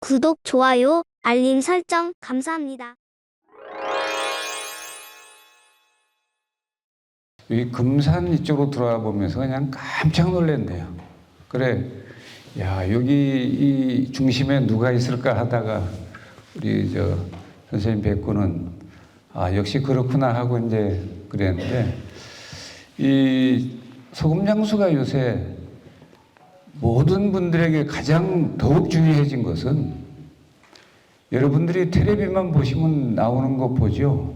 구독, 좋아요, 알림 설정 감사합니다. 이 금산 이쪽으로 들어와 보면서 그냥 깜짝 놀랐네요. 그래, 야, 여기 이 중심에 누가 있을까 하다가 우리 선생님 뵙고는 역시 그렇구나 하고 이제 그랬는데, 이 소금장수가 요새 모든 분들에게 가장 더욱 중요해진 것은, 여러분들이 텔레비만 보시면 나오는 거 보죠.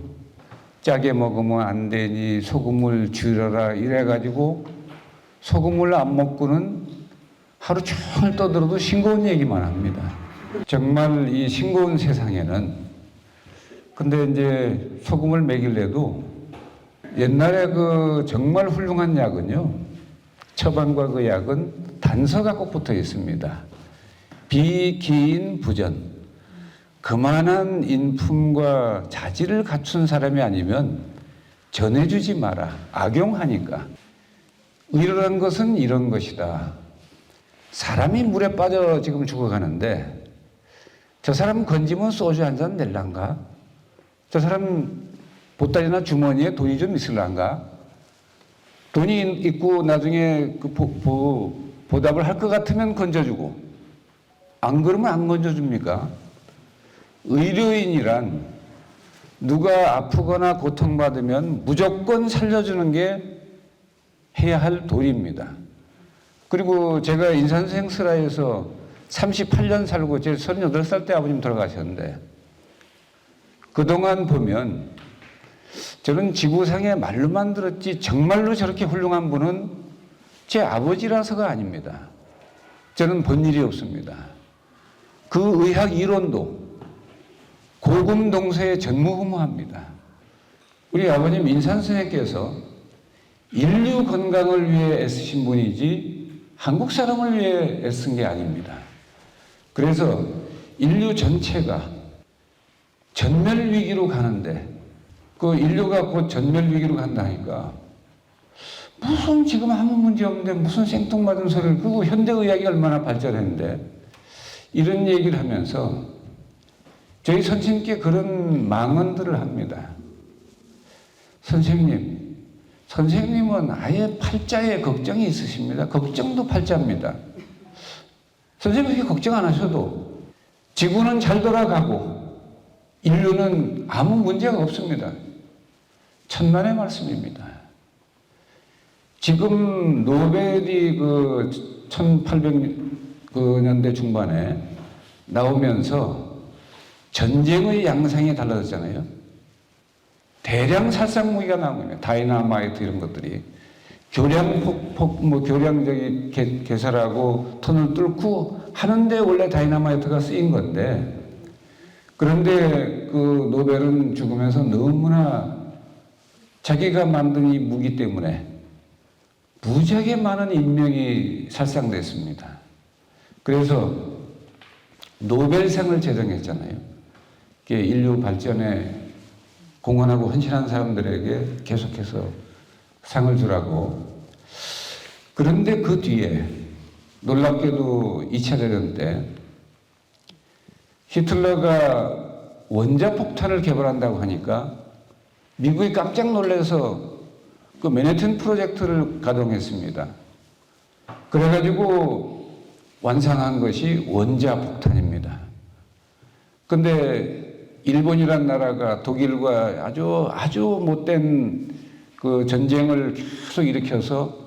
짜게 먹으면 안 되니 소금을 줄여라 이래가지고 소금을 안 먹고는 하루 종일 떠들어도 싱거운 얘기만 합니다. 정말 이 싱거운 세상에는, 근데 이제 소금을 먹일래도 옛날에 그 정말 훌륭한 약은요, 처방과 그 약은 단서가 꼭 붙어 있습니다. 비기인부전. 그만한 인품과 자질을 갖춘 사람이 아니면 전해주지 마라. 악용하니까. 의로란 것은 이런 것이다. 사람이 물에 빠져 지금 죽어가는데 저 사람 건지면 소주 한 잔 낼란가? 저 사람 보따리나 주머니에 돈이 좀 있을란가? 돈이 있고 나중에 그 보답을 할 것 같으면 건져주고, 안 그러면 안 건져줍니까? 의료인이란 누가 아프거나 고통받으면 무조건 살려주는 게 해야 할 도리입니다. 그리고 제가 인산생스라에서 38년 살고, 제 38살 때 아버님 돌아가셨는데, 그동안 보면 저는 지구상에 말로만 들었지 정말로 저렇게 훌륭한 분은 제 아버지라서가 아닙니다. 저는 본 일이 없습니다. 그 의학 이론도 고금동서에 전무후무합니다. 우리 아버님 인산선생께서 인류 건강을 위해 애쓰신 분이지 한국 사람을 위해 애쓴 게 아닙니다. 그래서 인류 전체가 전멸 위기로 가는데, 그 인류가 곧 전멸 위기로 간다니까 무슨 지금 아무 문제 없는데 무슨 생뚱맞은 소리를, 그리고 현대의학이 얼마나 발전했는데 이런 얘기를 하면서 저희 선생님께 그런 망언들을 합니다. 선생님은 아예 팔자에 걱정이 있으십니다. 걱정도 팔자입니다. 선생님 그렇게 걱정 안 하셔도 지구는 잘 돌아가고 인류는 아무 문제가 없습니다. 천만의 말씀입니다. 지금 노벨이 그 1800년대 중반에 나오면서 전쟁의 양상이 달라졌잖아요. 대량 살상 무기가 나온 거예요. 다이나마이트 이런 것들이. 교량적인 개설하고 턴을 뚫고 하는데 원래 다이나마이트가 쓰인 건데, 그런데 그 노벨은 죽으면서 너무나 자기가 만든 이 무기 때문에 무지하게 많은 인명이 살상됐습니다. 그래서 노벨상을 제정했잖아요. 인류 발전에 공헌하고 헌신한 사람들에게 계속해서 상을 주라고. 그런데 그 뒤에 놀랍게도 2차 대전 때 히틀러가 원자폭탄을 개발한다고 하니까 미국이 깜짝 놀라서 그 맨해튼 프로젝트를 가동했습니다. 그래가지고 완성한 것이 원자폭탄입니다. 근데 일본이란 나라가 독일과 아주 못된 그 전쟁을 계속 일으켜서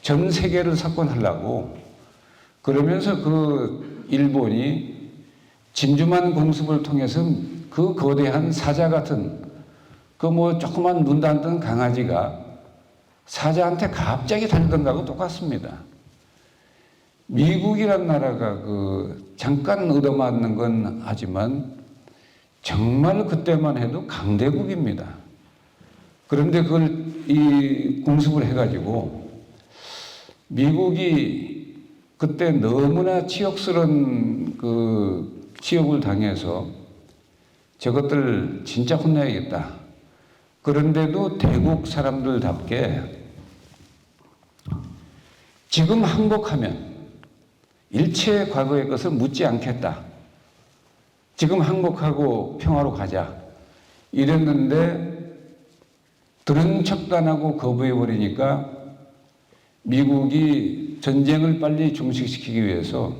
전 세계를 석권하려고 그러면서 그 일본이 진주만 공습을 통해서 그 거대한 사자 같은 그 조그만 눈 닿던 강아지가 사자한테 갑자기 달리던 거하고 똑같습니다. 미국이란 나라가 그 잠깐 얻어맞는 건 하지만 정말 그때만 해도 강대국입니다. 그런데 그걸 이 공습을 해가지고 미국이 그때 너무나 치욕스러운 그 치욕을 당해서 저것들 진짜 혼내야겠다. 그런데도 대국 사람들답게 지금 항복하면 일체 과거의 것을 묻지 않겠다. 지금 항복하고 평화로 가자 이랬는데 들은 척도 안 하고 거부해버리니까 미국이 전쟁을 빨리 종식시키기 위해서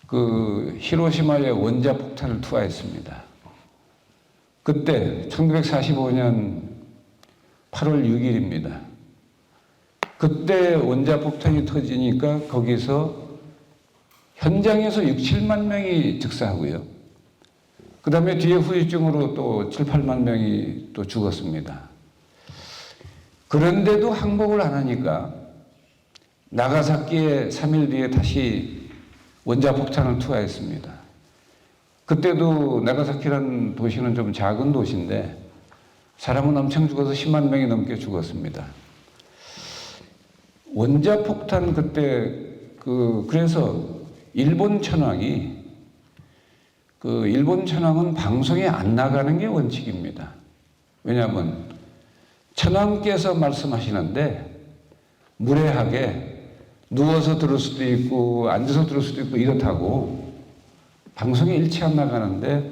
그 히로시마에 원자폭탄을 투하했습니다. 그때 1945년 8월 6일입니다. 그때 원자폭탄이 터지니까 거기서 현장에서 6, 7만 명이 즉사하고요. 그 다음에 뒤에 후유증으로 또 7, 8만 명이 또 죽었습니다. 그런데도 항복을 안 하니까 나가사키에 3일 뒤에 다시 원자폭탄을 투하했습니다. 그때도 나가사키라는 도시는 좀 작은 도시인데 사람은 엄청 죽어서 10만 명이 넘게 죽었습니다. 원자폭탄 그때 그래서 일본 천황이 일본 천황은 방송에 안 나가는 게 원칙입니다. 왜냐하면 천황께서 말씀하시는데 무례하게 누워서 들을 수도 있고 앉아서 들을 수도 있고 이렇다고 방송에 일치 안 나가는데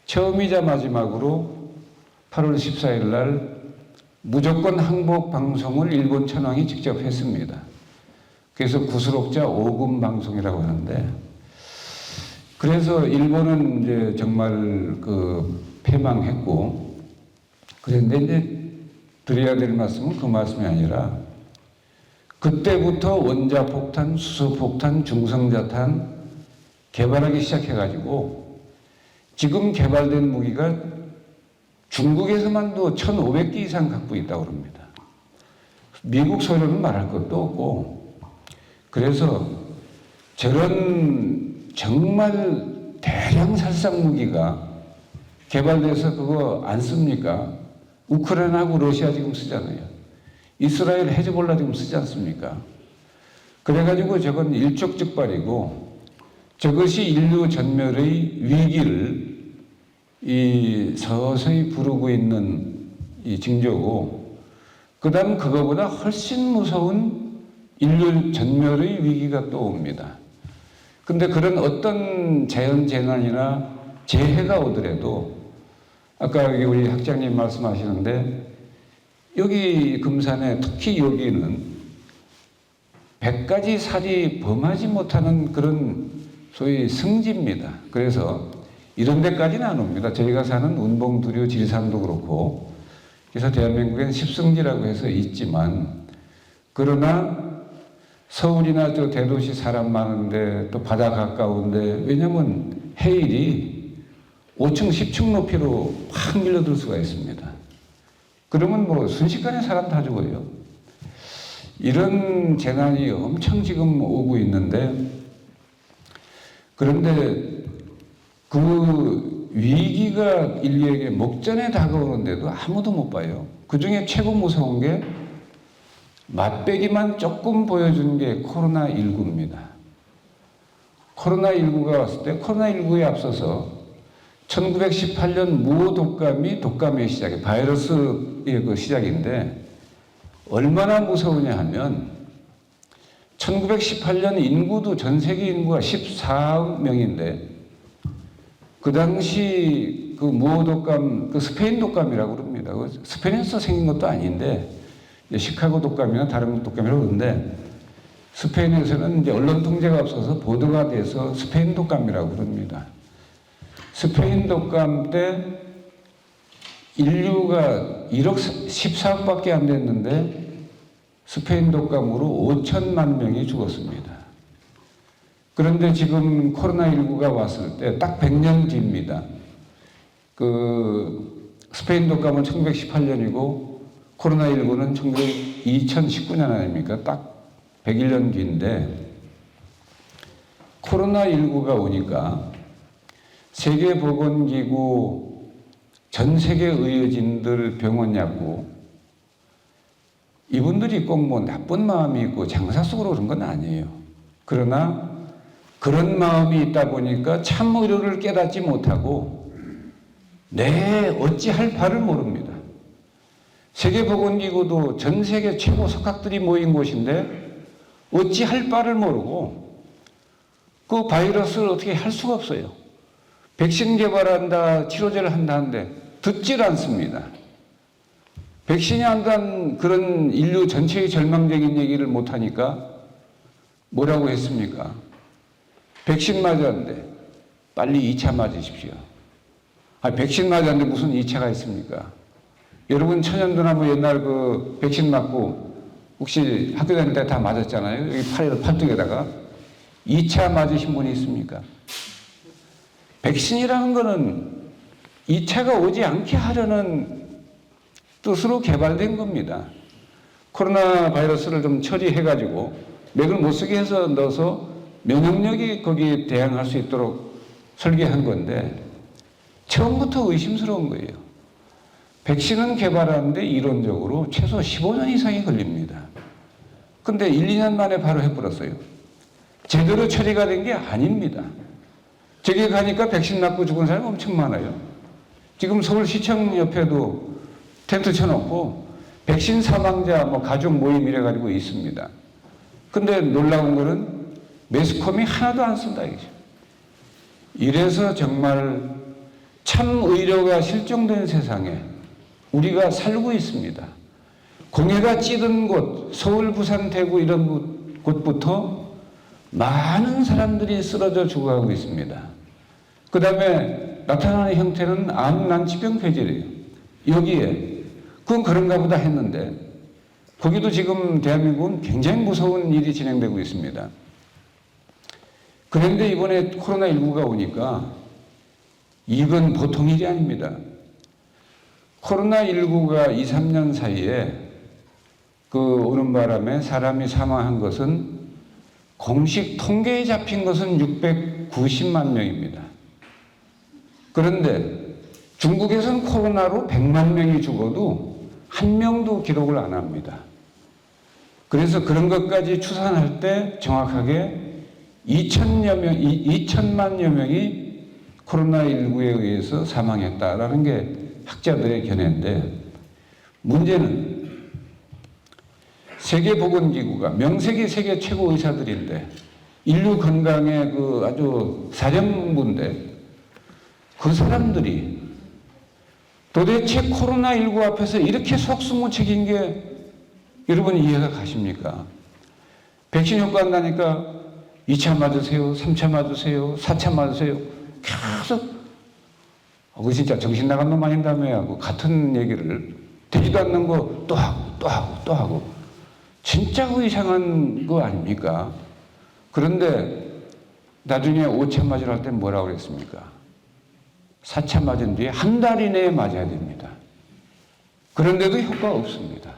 처음이자 마지막으로 8월 14일 날 무조건 항복 방송을 일본 천황이 직접 했습니다. 그래서 구슬옥자 5금 방송이라고 하는데 그래서 일본은 이제 정말 패망했고 그런데 이제 드려야 될 말씀은 그 말씀이 아니라 그때부터 원자폭탄, 수소폭탄, 중성자탄 개발하기 시작해가지고 지금 개발된 무기가 중국에서만도 1,500개 이상 갖고 있다고 합니다. 미국 소련은 말할 것도 없고 그래서 저런 정말 대량 살상 무기가 개발돼서 그거 안 씁니까? 우크라이나하고 러시아 지금 쓰잖아요. 이스라엘 헤즈볼라 지금 쓰지 않습니까? 그래가지고 저건 일촉즉발이고 저것이 인류 전멸의 위기를 서서히 부르고 있는 이 징조고 그 다음 그거보다 훨씬 무서운 인류 전멸의 위기가 또 옵니다. 근데 그런 어떤 자연재난이나 재해가 오더라도 아까 우리 학장님 말씀하시는데 여기 금산에 특히 여기는 100가지 살이 범하지 못하는 그런 소위 성지입니다. 그래서 이런 데까지는 안 옵니다. 저희가 사는 운봉두류 지리산도 그렇고 그래서 대한민국엔 10성지라고 해서 있지만 그러나 서울이나 저 대도시 사람 많은데 또 바다 가까운데 왜냐면 해일이 5층, 10층 높이로 확 밀려들 수가 있습니다. 그러면 뭐 순식간에 사람 다 죽어요. 이런 재난이 엄청 지금 오고 있는데 그런데 그 위기가 인류에게 목전에 다가오는데도 아무도 못 봐요. 그 중에 최고 무서운 게 맛배기만 조금 보여준 게 코로나19입니다. 코로나19가 왔을 때 코로나19에 앞서서 1918년 무호독감이 독감의 시작이에요. 바이러스의 그 시작인데 얼마나 무서우냐 하면 1918년 인구도 전 세계 인구가 14억 명인데 그 당시 그 무호독감, 그 스페인 독감이라고 그럽니다. 스페인에서 생긴 것도 아닌데 시카고 독감이나 다른 독감이라고 그러는데 스페인에서는 이제 언론 통제가 없어서 보도가 돼서 스페인 독감이라고 그럽니다. 스페인 독감 때 인류가 1억 14억밖에 안 됐는데 스페인 독감으로 5천만 명이 죽었습니다. 그런데 지금 코로나19가 왔을 때 딱 100년 뒤입니다. 그 스페인 독감은 1918년이고 코로나19는 2019년 아닙니까? 딱 101년 뒤인데 코로나19가 오니까 세계보건기구 전 세계 의료진들 병원 약국 이분들이 꼭 뭐 나쁜 마음이 있고 장사 속으로 그런 건 아니에요. 그러나 그런 마음이 있다 보니까 참 의료를 깨닫지 못하고 어찌할 바를 모릅니다. 세계보건기구도 전 세계 최고 석학들이 모인 곳인데 어찌할 바를 모르고 그 바이러스를 어떻게 할 수가 없어요. 백신 개발한다, 치료제를 한다는데 듣질 않습니다. 백신이 한다는 그런 인류 전체의 절망적인 얘기를 못하니까 뭐라고 했습니까? 백신 맞았는데 빨리 2차 맞으십시오. 백신 맞았는데 무슨 2차가 있습니까? 여러분 천연두나 뭐 옛날 그 백신 맞고 혹시 학교 다닐 때 다 맞았잖아요. 여기 팔뚝에다가 2차 맞으신 분이 있습니까? 백신이라는 거는 2차가 오지 않게 하려는 뜻으로 개발된 겁니다. 코로나 바이러스를 좀 처리해가지고 맥을 못 쓰게 해서 넣어서 면역력이 거기에 대항할 수 있도록 설계한 건데 처음부터 의심스러운 거예요. 백신은 개발하는데 이론적으로 최소 15년 이상이 걸립니다. 근데 1, 2년 만에 바로 해버렸어요. 제대로 처리가 된 게 아닙니다. 저기 가니까 백신 맞고 죽은 사람이 엄청 많아요. 지금 서울시청 옆에도 텐트 쳐놓고 백신 사망자 뭐 가족 모임 이래가지고 있습니다. 근데 놀라운 거는 매스컴이 하나도 안 쓴다 이거죠. 이래서 정말 참 의료가 실종된 세상에 우리가 살고 있습니다. 공해가 찌든 곳, 서울, 부산, 대구 이런 곳부터 많은 사람들이 쓰러져 죽어가고 있습니다. 그 다음에 나타나는 형태는 암, 난치병 폐질이에요. 여기에 그건 그런가 보다 했는데 거기도 지금 대한민국은 굉장히 무서운 일이 진행되고 있습니다. 그런데 이번에 코로나19가 오니까 이건 보통 일이 아닙니다. 코로나19가 2, 3년 사이에 오는 바람에 사람이 사망한 것은 공식 통계에 잡힌 것은 690만 명입니다. 그런데 중국에서는 코로나로 100만 명이 죽어도 한 명도 기록을 안 합니다. 그래서 그런 것까지 추산할 때 정확하게 2천만여 명이 코로나19에 의해서 사망했다라는 게 학자들의 견해인데 문제는 세계보건기구가 명색이 세계 최고 의사들인데 인류 건강의 아주 사령부인데 그 사람들이 도대체 코로나19 앞에서 이렇게 속수무책인 게 여러분 이해가 가십니까? 백신 효과 안 나니까 2차 맞으세요, 3차 맞으세요, 4차 맞으세요. 계속 그거 진짜 정신 나간 놈 아닌다며 하고 같은 얘기를 되지도 않는 거 또 하고 또 하고 또 하고 진짜 이상한 거 아닙니까? 그런데 나중에 5차 맞으러 할 때 뭐라고 그랬습니까? 4차 맞은 뒤에 한 달 이내에 맞아야 됩니다. 그런데도 효과가 없습니다.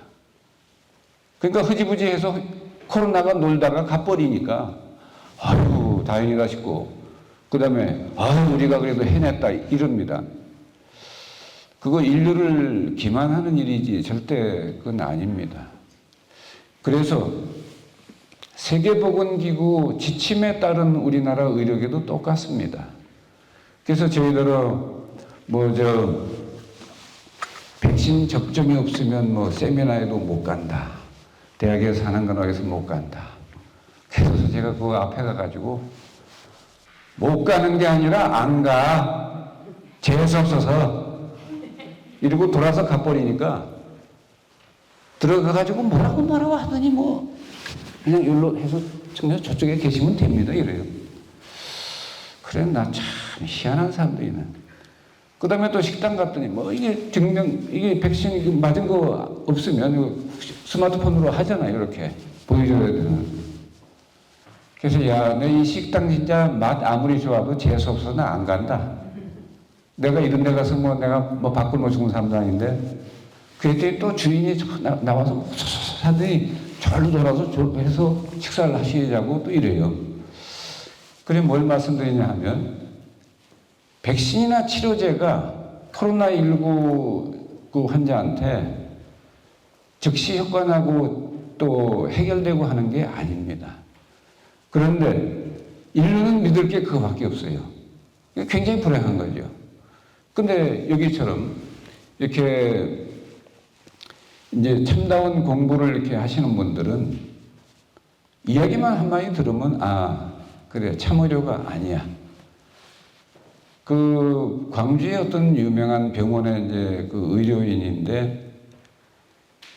그러니까 흐지부지해서 코로나가 놀다가 가버리니까 아유 다행이다 싶고 그 다음에 아유 우리가 그래도 해냈다 이럽니다. 그거 인류를 기만하는 일이지 절대 그건 아닙니다. 그래서 세계보건기구 지침에 따른 우리나라 의료계도 똑같습니다. 그래서 저희들은 백신 접종이 없으면 세미나에도 못 간다. 대학에서 하는 거나 해서 못 간다. 그래서 제가 그 앞에 가가지고 못 가는 게 아니라 안 가. 재수 없어서. 이러고 돌아서 가버리니까 들어가가지고 뭐라고 하더니 그냥 여기로 해서 저쪽에 계시면 됩니다. 이래요. 그래, 나 참 희한한 사람들이네. 그 다음에 또 식당 갔더니 이게 백신 맞은 거 없으면 스마트폰으로 하잖아요. 이렇게 보여줘야 되는. 그래서 내 이 식당 진짜 맛 아무리 좋아도 재수 없어서 나 안 간다. 내가 이런 데 가서 내가 밥굶어 죽은 사람도 아닌데 그랬더니 또 주인이 나와서 하더니 절로 돌아서 해서 식사를 하시자고 또 이래요. 그래 뭘 말씀드리냐 하면 백신이나 치료제가 코로나19 그 환자한테 즉시 효과 나고 또 해결되고 하는 게 아닙니다. 그런데 인류는 믿을 게 그거밖에 없어요. 굉장히 불행한 거죠. 근데 여기처럼 이렇게 이제 참다운 공부를 이렇게 하시는 분들은 이야기만 한마디 들으면 그래 참의료가 아니야. 그 광주의 어떤 유명한 병원의 이제 그 의료인인데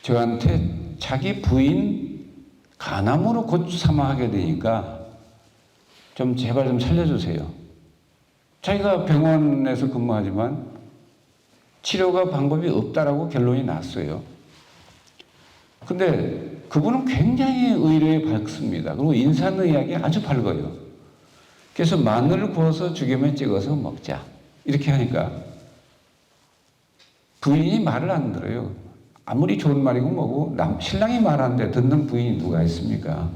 저한테 자기 부인 간암으로 곧 사망하게 되니까 좀 제발 좀 살려주세요. 자기가 병원에서 근무하지만 치료가 방법이 없다라고 결론이 났어요. 근데 그분은 굉장히 의료에 밝습니다. 그리고 인산의학이 아주 밝아요. 그래서 마늘을 구워서 죽염에 찍어서 먹자. 이렇게 하니까 부인이 말을 안 들어요. 아무리 좋은 말이고 뭐고 신랑이 말하는데 듣는 부인이 누가 있습니까?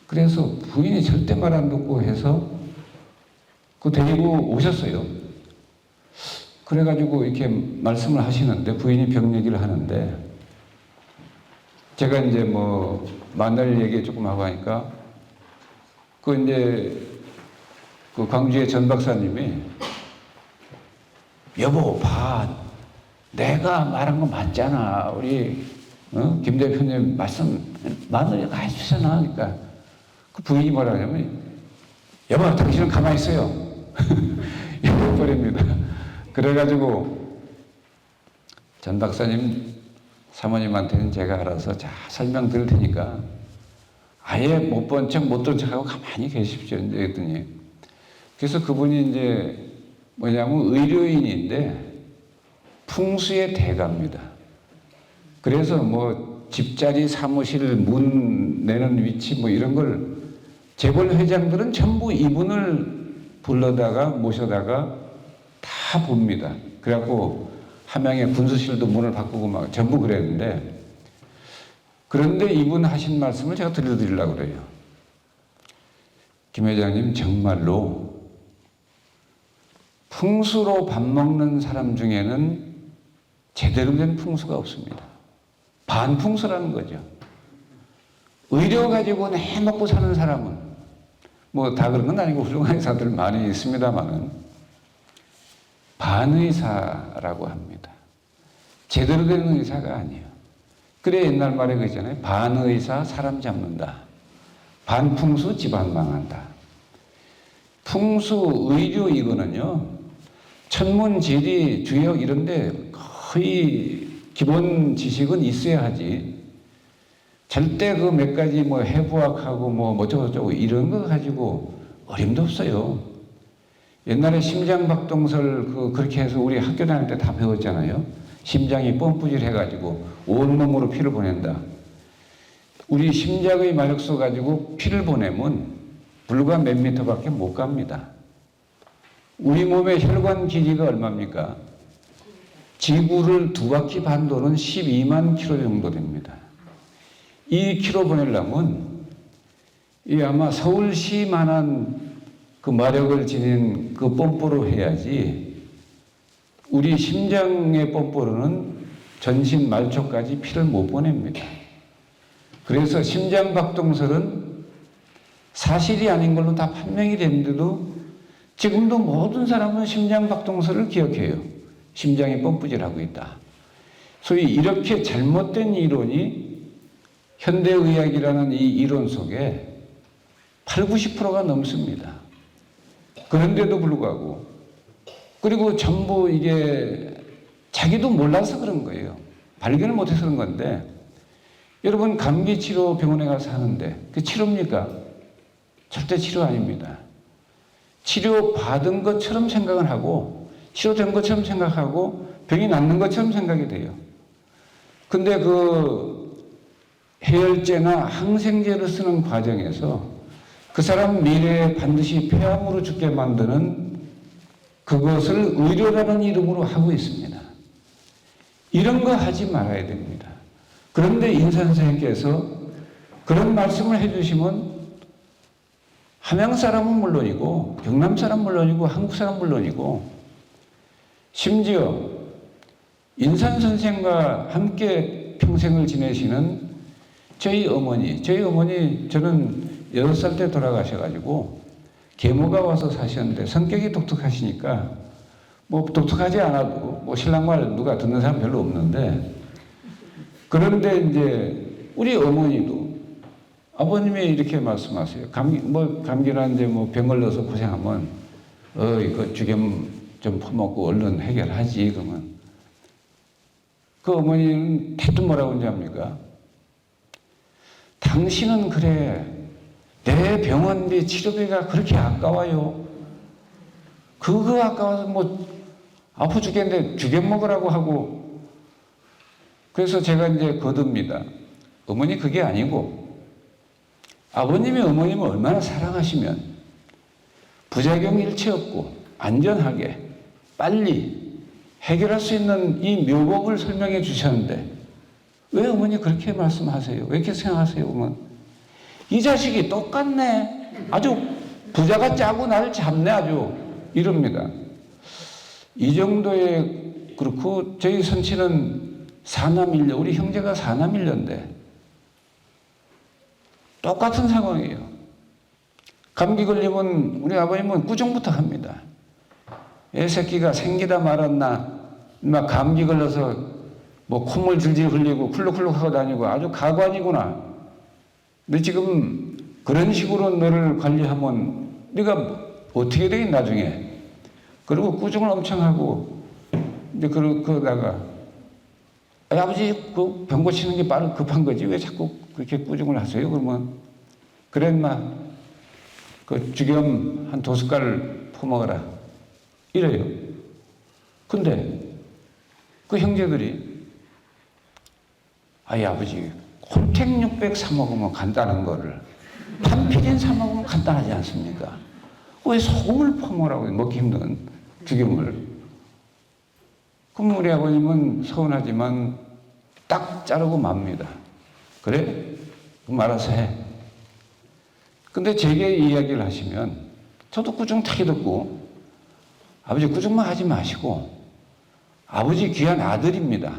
그래서 부인이 절대 말 안 듣고 해서 그 데리고 오셨어요. 그래가지고 이렇게 말씀을 하시는데 부인이 병 얘기를 하는데 제가 이제 뭐 마늘 얘기 조금 하고 하니까 그 이제 그 광주의 전 박사님이 여보 봐 내가 말한 거 맞잖아 우리 김 대표님 말씀 마늘 해주잖아. 그러니까 그 부인이 뭐라 하냐면 여보 당신은 가만히 있어요. 이래버립니다. 그래가지고 전 박사님 사모님한테는 제가 알아서 자 설명 드릴 테니까 아예 못 본 척 못 들은 척하고 가만히 계십시오. 이제 했더니 그래서 그분이 이제 뭐냐면 의료인인데 풍수의 대가입니다. 그래서 뭐 집자리 사무실 문 내는 위치 뭐 이런 걸 재벌 회장들은 전부 이분을 불러다가 모셔다가 다 봅니다. 그래갖고 함양의 군수실도 문을 바꾸고 막 전부 그랬는데 그런데 이분 하신 말씀을 제가 들려드리려고 그래요. 김 회장님 정말로 풍수로 밥 먹는 사람 중에는 제대로 된 풍수가 없습니다. 반풍수라는 거죠. 의료 가지고 내 먹고 사는 사람은 뭐 다 그런 건 아니고 훌륭한 의사들 많이 있습니다만은 반의사라고 합니다. 제대로 된 의사가 아니에요. 그래 옛날 말에 그 있잖아요. 반의사 사람 잡는다. 반풍수 집안 망한다. 풍수, 의료 이거는요. 천문, 지리, 주역 이런데 거의 기본 지식은 있어야 하지. 절대 그 몇 가지 뭐 해부학하고 뭐 어쩌고저쩌고 이런 거 가지고 어림도 없어요. 옛날에 심장박동설 그렇게 해서 우리 학교 다닐 때 다 배웠잖아요. 심장이 펌프질 해가지고 온몸으로 피를 보낸다. 우리 심장의 마력소 가지고 피를 보내면 불과 몇 미터밖에 못 갑니다. 우리 몸의 혈관 길이가 얼마입니까? 지구를 2바퀴 반 도는 12만 킬로 정도 됩니다. 2킬로 보내려면 이 아마 서울시만한 그 마력을 지닌 그 펌프로 해야지 우리 심장의 펌프로는 전신 말초까지 피를 못 보냅니다. 그래서 심장박동설은 사실이 아닌 걸로 다 판명이 됐는데도 지금도 모든 사람은 심장박동설을 기억해요. 심장이 펌프질하고 있다. 소위 이렇게 잘못된 이론이 현대의학이라는 이 이론 속에 80, 90%가 넘습니다. 그런데도 불구하고 그리고 전부 이게 자기도 몰라서 그런 거예요. 발견을 못해서 그런 건데 여러분 감기 치료 병원에 가서 하는데 그 치료입니까? 절대 치료 아닙니다. 치료 받은 것처럼 생각을 하고 치료된 것처럼 생각하고 병이 낫는 것처럼 생각이 돼요. 근데 그 해열제나 항생제를 쓰는 과정에서 그 사람 미래에 반드시 폐암으로 죽게 만드는 그것을 의료라는 이름으로 하고 있습니다. 이런 거 하지 말아야 됩니다. 그런데 인사 선생님께서 그런 말씀을 해주시면 함양 사람은 물론이고 경남 사람 물론이고 한국 사람 물론이고 심지어 인산 선생과 함께 평생을 지내시는 저희 어머니 저는 6살 때 돌아가셔가지고 계모가 와서 사셨는데 성격이 독특하시니까 뭐 독특하지 않아도 뭐 신랑 말 누가 듣는 사람 별로 없는데 그런데 이제 우리 어머니도 아버님이 이렇게 말씀하세요. 감기나 이제 뭐 병 걸려서 고생하면 이거 주겸 좀 퍼먹고 얼른 해결하지. 그러면 그 어머니는 대뜸 뭐라고 하는지 압니까? 당신은 그래, 내 병원비 치료비가 그렇게 아까워요. 그거 아까워서 뭐 아파 죽겠는데 주겸 먹으라고 하고. 그래서 제가 이제 거듭니다. 어머니 그게 아니고 아버님이 어머님을 얼마나 사랑하시면 부작용 일체 없고 안전하게 빨리 해결할 수 있는 이 묘법을 설명해 주셨는데 왜 어머니 그렇게 말씀하세요? 왜 이렇게 생각하세요? 그러면 이 자식이 똑같네. 아주 부자가 짜고 나를 잡네 아주. 이럽니다. 이 정도의 그렇고 저희 선친은 사남일녀, 우리 형제가 사남일녀인데 똑같은 상황이에요. 감기 걸리면 우리 아버님은 꾸중부터 합니다. 애 새끼가 생기다 말았나, 막 감기 걸려서 뭐 콧물 질질 흘리고 쿨룩쿨룩 하고 다니고 아주 가관이구나. 근데 지금 그런 식으로 너를 관리하면 네가 어떻게 되긴 나중에. 그리고 꾸중을 엄청 하고 이제 그러다가 아버지 그 병 고치는 게 급한 거지 왜 자꾸 그렇게 꾸중을 하세요? 그러면 그래 인마 그 주겸 한 2숟갈 퍼먹어라 이래요. 근데 그 형제들이 아버지 콜택 600 사 먹으면 간단한 거를 판피린 사 먹으면 간단하지 않습니까? 왜 소금을 퍼먹으라고 먹기 힘든 주겸을. 그럼 우리 아버님은 서운하지만 딱 자르고 맙니다. 그래? 그럼 알아서 해. 근데 제게 이야기를 하시면 저도 꾸중하게 듣고 아버지 꾸중만 하지 마시고 아버지 귀한 아들입니다.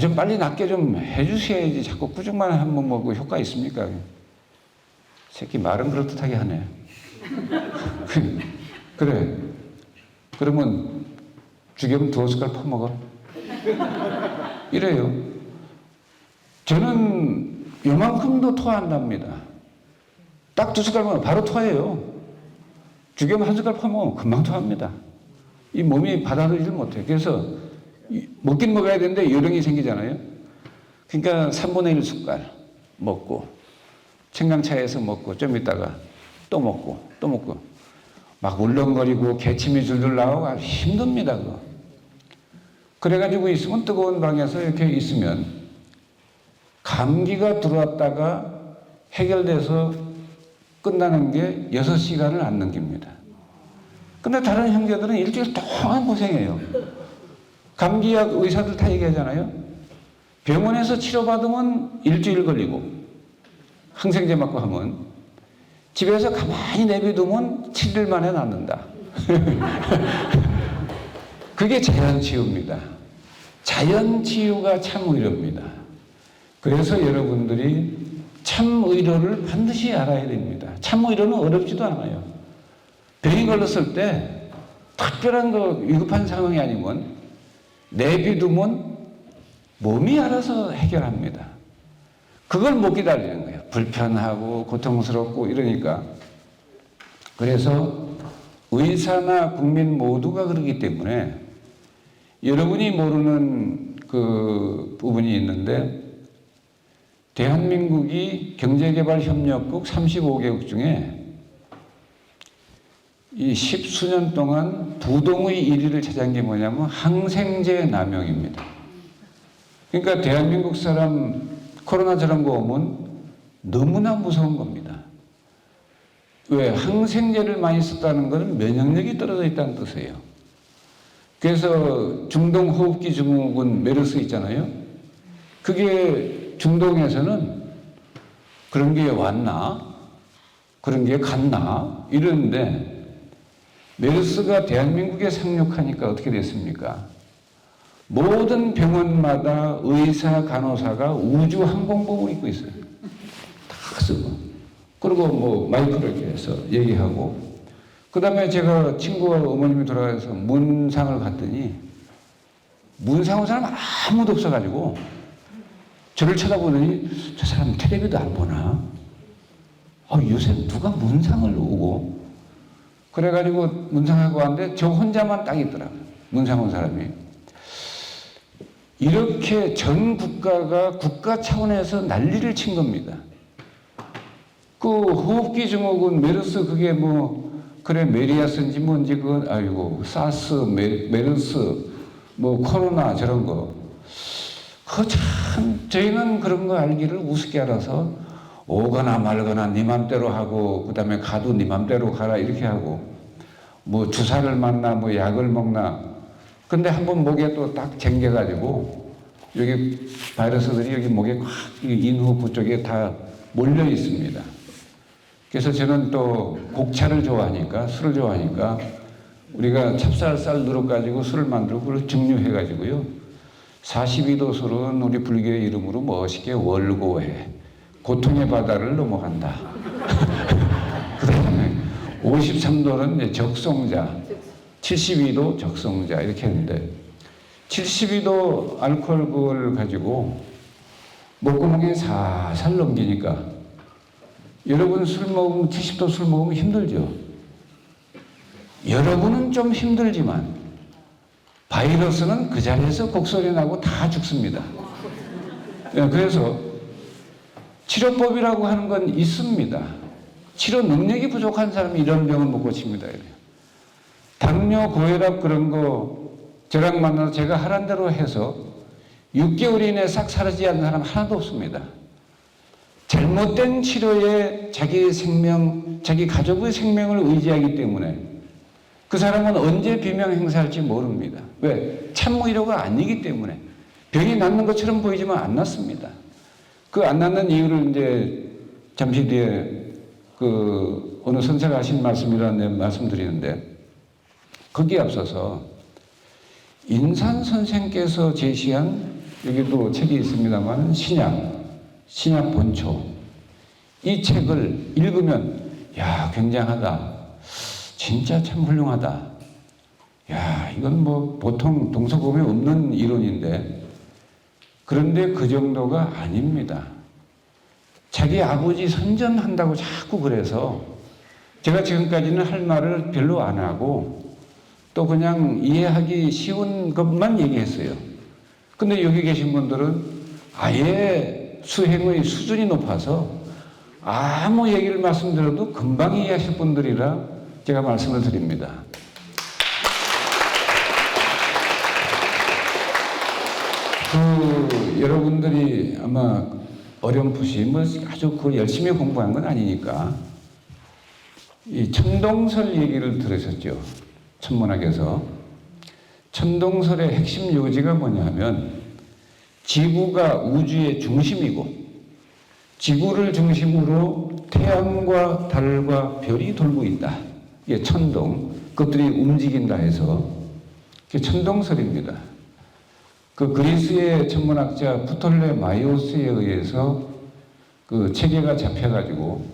좀 빨리 낫게 좀 해주셔야지 자꾸 꾸중만 한번 먹고 효과 있습니까? 새끼 말은 그럴듯하게 하네. 그래. 그러면 주겸 2숟갈 퍼먹어. 이래요. 저는 요만큼도 토한답니다. 딱 2숟갈만 바로 토해요. 주겸 1숟갈 퍼먹으면 금방 토합니다. 이 몸이 받아들이질 못해요. 그래서 먹긴 먹어야 되는데 요령이 생기잖아요. 그러니까 3분의 1숟갈 먹고 청강차에서 먹고 좀 있다가 또 먹고 막 울렁거리고 개침이 줄줄 나오고 아주 힘듭니다. 그거. 그래가지고 있으면 뜨거운 방에서 이렇게 있으면 감기가 들어왔다가 해결돼서 끝나는 게 6시간을 안 넘깁니다. 근데 다른 형제들은 일주일 동안 고생해요. 감기약 의사들 다 얘기하잖아요. 병원에서 치료받으면 일주일 걸리고 항생제 맞고 하면 집에서 가만히 내비두면 7일 만에 낫는다. 그게 자연치유입니다. 자연치유가 참의료입니다. 그래서 여러분들이 참의료를 반드시 알아야 됩니다. 참의료는 어렵지도 않아요. 병이 걸렸을 때 특별한 위급한 상황이 아니면 내비두면 몸이 알아서 해결합니다. 그걸 못 기다리는 거예요. 불편하고 고통스럽고 이러니까. 그래서 의사나 국민 모두가 그러기 때문에 여러분이 모르는 그 부분이 있는데 대한민국이 경제개발협력국 35개국 중에 이 10수년 동안 부동의 1위를 차지한 게 뭐냐면 항생제 남용입니다. 그러니까 대한민국 사람 코로나 저런 거 오면 너무나 무서운 겁니다. 왜? 항생제를 많이 썼다는 것은 면역력이 떨어져 있다는 뜻이에요. 그래서 중동호흡기 증후군 메르스 있잖아요. 그게 중동에서는 그런 게 왔나? 그런 게 갔나? 이러는데 메르스가 대한민국에 상륙하니까 어떻게 됐습니까? 모든 병원마다 의사, 간호사가 우주 항공복을 입고 있어요. 다 쓰고. 그리고 뭐 마이크로 이렇게 해서 얘기하고. 그 다음에 제가 친구가 어머님이 돌아가서 문상을 갔더니 문상 온 사람 아무도 없어가지고 저를 쳐다보더니 저 사람 텔레비도 안 보나? 요새 누가 문상을 오고 그래가지고 문상하고 왔는데 저 혼자만 딱 있더라고요. 문상 온 사람이. 이렇게 전 국가가 국가 차원에서 난리를 친 겁니다. 그 호흡기 증후군 메르스 그게 뭐 그래 메리아스인지 뭔지 그 아이고 사스 메르스 뭐 코로나 저런 거 그 참 저희는 그런 거 알기를 우습게 알아서 오거나 말거나 네 맘대로 하고 그다음에 가도 네 맘대로 가라 이렇게 하고 뭐 주사를 맞나 뭐 약을 먹나 근데 한번 목에 또 딱 쟁겨가지고 여기 바이러스들이 여기 목에 확 인후부 쪽에 다 몰려 있습니다. 그래서 저는 또 곡차를 좋아하니까 술을 좋아하니까 우리가 찹쌀 누룩 가지고 술을 만들고 그걸 증류해가지고요. 42도 술은 우리 불교의 이름으로 멋있게 월고해 고통의 바다를 넘어간다. 그 다음에 53도는 적송자 72도 적송자 이렇게 했는데 72도 알코올 그걸 가지고 목구멍에 살살 넘기니까 여러분 술 먹으면 70도 술 먹으면 힘들죠. 여러분은 좀 힘들지만 바이러스는 그 자리에서 곡소리 나고 다 죽습니다. 그래서 치료법이라고 하는 건 있습니다. 치료 능력이 부족한 사람이 이런 병은 못 고칩니다. 당뇨, 고혈압 그런 거 저랑 만나서 제가 하란 대로 해서 6개월 이내에 싹 사라지지 않는 사람 하나도 없습니다. 잘못된 치료에 자기 생명, 자기 가족의 생명을 의지하기 때문에 그 사람은 언제 비명 행사할지 모릅니다. 왜? 참무이료가 아니기 때문에 병이 낫는 것처럼 보이지만 안 낫습니다. 그 안 낫는 이유를 이제 잠시 뒤에 그 어느 선생가 하신 말씀이라는 말씀드리는데 거기에 앞서서 인산 선생께서 제시한 여기도 책이 있습니다만 신약 본초 이 책을 읽으면 야 굉장하다. 진짜 참 훌륭하다. 야, 이건 뭐 보통 동서고금에 없는 이론인데 그런데 그 정도가 아닙니다. 자기 아버지 선전한다고 자꾸 그래서 제가 지금까지는 할 말을 별로 안 하고 또 그냥 이해하기 쉬운 것만 얘기했어요. 근데 여기 계신 분들은 아예 수행의 수준이 높아서 아무 얘기를 말씀드려도 금방 이해하실 분들이라 제가 말씀을 드립니다. 여러분들이 아마 어렴풋이 뭐 아주 그 열심히 공부한 건 아니니까 이 천동설 얘기를 들으셨죠? 천문학에서. 천동설의 핵심 요지가 뭐냐면 지구가 우주의 중심이고 지구를 중심으로 태양과 달과 별이 돌고 있다. 이게 천동, 그것들이 움직인다 해서 그게 천동설입니다. 그 그리스의 천문학자 프톨레마이오스에 의해서 그 체계가 잡혀가지고